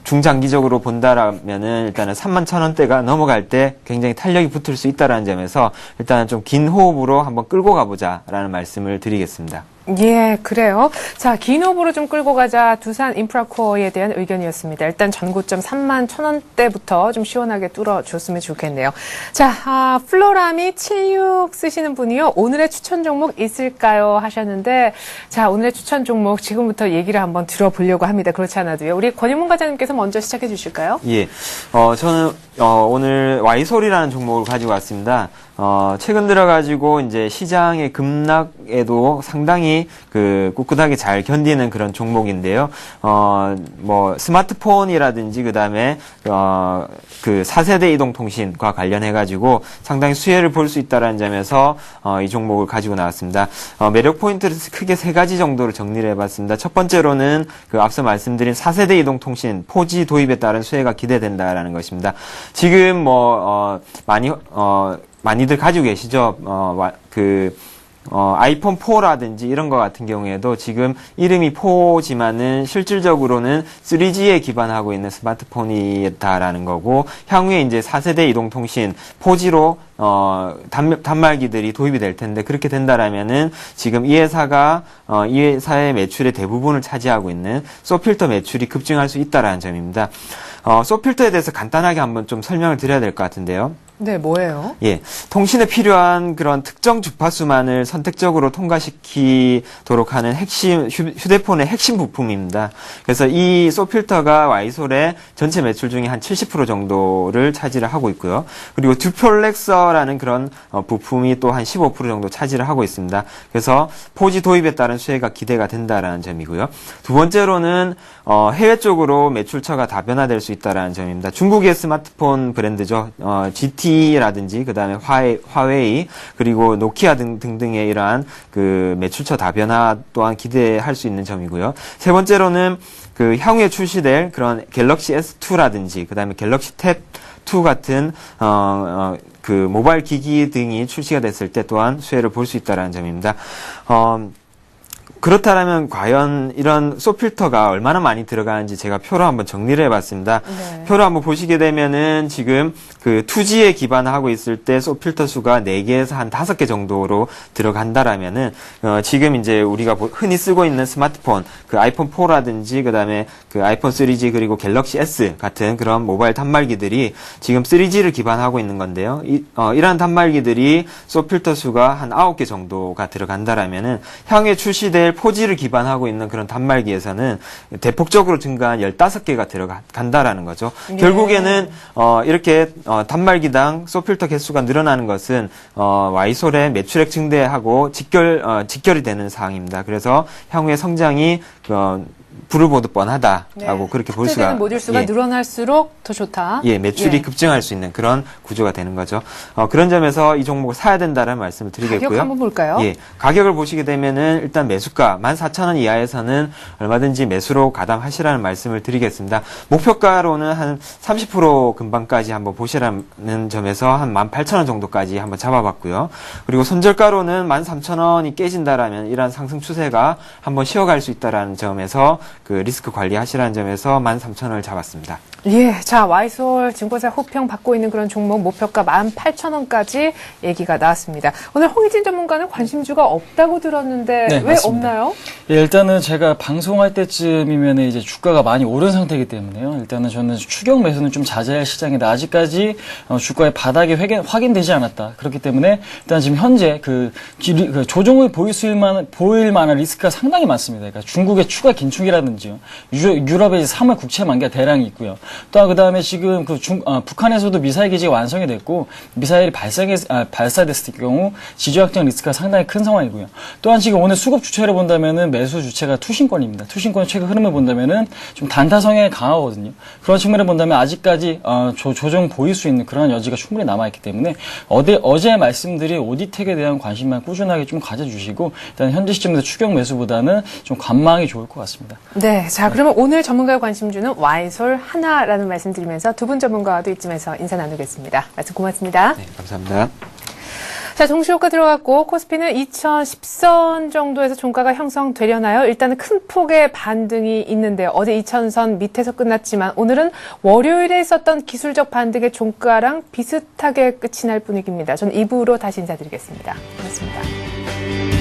중장기적으로 본다라면은 일단은 31,000원대가 넘어갈 때 굉장히 탄력이 붙을 수 있다라는 점에서 일단은 좀 긴 호흡으로 한번 끌고 가보자라는 말씀을 드리겠습니다. 예, 그래요. 자, 긴 호흡으로 좀 끌고 가자 두산 인프라코어에 대한 의견이었습니다. 일단 전고점 31,000원대부터 좀 시원하게 뚫어줬으면 좋겠네요. 자, 플로라미 76 쓰시는 분이요. 오늘의 추천 종목 있을까요? 하셨는데, 자, 오늘의 추천 종목 지금부터 얘기를 한번 들어보려고 합니다. 그렇지 않아도요. 우리 권윤문 과장님께서 먼저 시작해 주실까요? 예. 저는 오늘 와이솔이라는 종목을 가지고 왔습니다. 최근 들어가지고 이제 시장의 급락에도 상당히 꿋꿋하게 잘 견디는 그런 종목인데요. 뭐 스마트폰이라든지 그다음에 그 4세대 이동통신과 관련해가지고 상당히 수혜를 볼 수 있다라는 점에서 이 종목을 가지고 나왔습니다. 매력 포인트를 크게 세 가지 정도로 정리를 해봤습니다. 첫 번째로는 앞서 말씀드린 4세대 이동통신 4G 도입에 따른 수혜가 기대된다라는 것입니다. 지금 많이들 가지고 계시죠. 아이폰 4라든지 이런 거 같은 경우에도 지금 이름이 4지만은 실질적으로는 3G에 기반하고 있는 스마트폰이다라는 거고, 향후에 이제 4세대 이동통신 4G로 단말기들이 도입이 될 텐데, 그렇게 된다라면은 지금 이 회사의 매출의 대부분을 차지하고 있는 소필터 매출이 급증할 수 있다라는 점입니다. 소필터에 대해서 간단하게 한번 좀 설명을 드려야 될 것 같은데요. 네, 뭐예요? 예, 통신에 필요한 그런 특정 주파수만을 선택적으로 통과시키도록 하는 휴대폰의 핵심 부품입니다. 그래서 이 소필터가 와이솔의 전체 매출 중에 한 70% 정도를 차지를 하고 있고요. 그리고 듀플렉서라는 그런 부품이 또 한 15% 정도 차지를 하고 있습니다. 그래서 4G 도입에 따른 수혜가 기대가 된다라는 점이고요. 두 번째로는 해외 쪽으로 매출처가 다변화될 수 있다라는 점입니다. 중국의 스마트폰 브랜드죠. GT라든지 그다음에 화웨이 그리고 노키아 등등의 이러한 매출처 다변화 또한 기대할 수 있는 점이고요. 세 번째로는 향후에 출시될 그런 갤럭시 S2라든지 그다음에 갤럭시 탭 2 같은 모바일 기기 등이 출시가 됐을 때 또한 수혜를 볼 수 있다라는 점입니다. 그렇다면 과연 이런 소필터가 얼마나 많이 들어가는지 제가 표로 한번 정리를 해봤습니다. 네. 표로 한번 보시게 되면은 지금 2G에 기반하고 있을 때 소필터 수가 4개에서 한 5개 정도로 들어간다라면은 지금 이제 우리가 흔히 쓰고 있는 스마트폰 아이폰 4라든지 그다음에 아이폰 3G 그리고 갤럭시 S 같은 그런 모바일 단말기들이 지금 3G를 기반하고 있는 건데요. 이러한 단말기들이 소필터 수가 한 9개 정도가 들어간다라면은 향후에 출시될 4G를 기반하고 있는 그런 단말기에서는 대폭적으로 증가한 15개가 들어간다라는 거죠. 예. 결국에는 이렇게 단말기당 소필터 개수가 늘어나는 것은 와이솔의 매출액 증대하고 직결이 되는 사항입니다. 그래서 향후의 성장이 불을 보듯 뻔하다라고 그렇게 볼 수가. 탑재되는 모듈 수가 늘어날수록 더 좋다. 예, 매출이 급증할 수 있는 그런 구조가 되는 거죠. 그런 점에서 이 종목을 사야 된다는 말씀을 드리겠고요. 가격 한번 볼까요? 예, 가격을 보시게 되면은 일단 매수가 14,000원 이하에서는 얼마든지 매수로 가담하시라는 말씀을 드리겠습니다. 목표가로는 한 30% 근방까지 한번 보시라는 점에서 한 18,000원 정도까지 한번 잡아봤고요. 그리고 손절가로는 13,000원이 깨진다라면 이러한 상승 추세가 한번 쉬어갈 수 있다라는 점에서 리스크 관리하시라는 점에서 13,000원을 잡았습니다. 예, 자, 와이솔 증권사 호평 받고 있는 그런 종목 목표가 18,000원까지 얘기가 나왔습니다. 오늘 홍희진 전문가는 관심주가 없다고 들었는데 네, 왜 맞습니다. 없나요? 예, 일단은 제가 방송할 때쯤이면 이제 주가가 많이 오른 상태이기 때문에요. 일단은 저는 추격 매수는 좀 자제할 시장이다. 아직까지 주가의 바닥이 확인되지 않았다. 그렇기 때문에 일단 지금 현재 조정을 보일 만한 리스크가 상당히 많습니다. 그러니까 중국의 추가 긴축이라든지요. 유럽의 3월 국채 만기가 대량이 있고요. 또 그다음에 지금 북한에서도 미사일 기지가 완성이 됐고 미사일이 발사됐을 경우 지주 확정 리스크가 상당히 큰 상황이고요. 또한 지금 오늘 수급 주체를 본다면은 매수 주체가 투신권입니다. 투신권 최근 흐름을 본다면은 좀 단타 성향이 강하거든요. 그런 측면을 본다면 아직까지 조정 보일 수 있는 그런 여지가 충분히 남아있기 때문에 어제 말씀드린 오디텍에 대한 관심만 꾸준하게 좀 가져주시고 일단 현재 시점에서 추격 매수보다는 좀 관망이 좋을 것 같습니다. 네, 자, 그러면 오늘 전문가의 관심주는 와이솔 하나라는 말씀 드리면서 두 분 전문가와도 이쯤에서 인사 나누겠습니다. 말씀 고맙습니다. 네, 감사합니다. 자, 종시효과 들어갔고 코스피는 2010선 정도에서 종가가 형성되려나요? 일단은 큰 폭의 반등이 있는데요. 어제 2000선 밑에서 끝났지만 오늘은 월요일에 있었던 기술적 반등의 종가랑 비슷하게 끝이 날 분위기입니다. 저는 2부로 다시 인사드리겠습니다. 고맙습니다.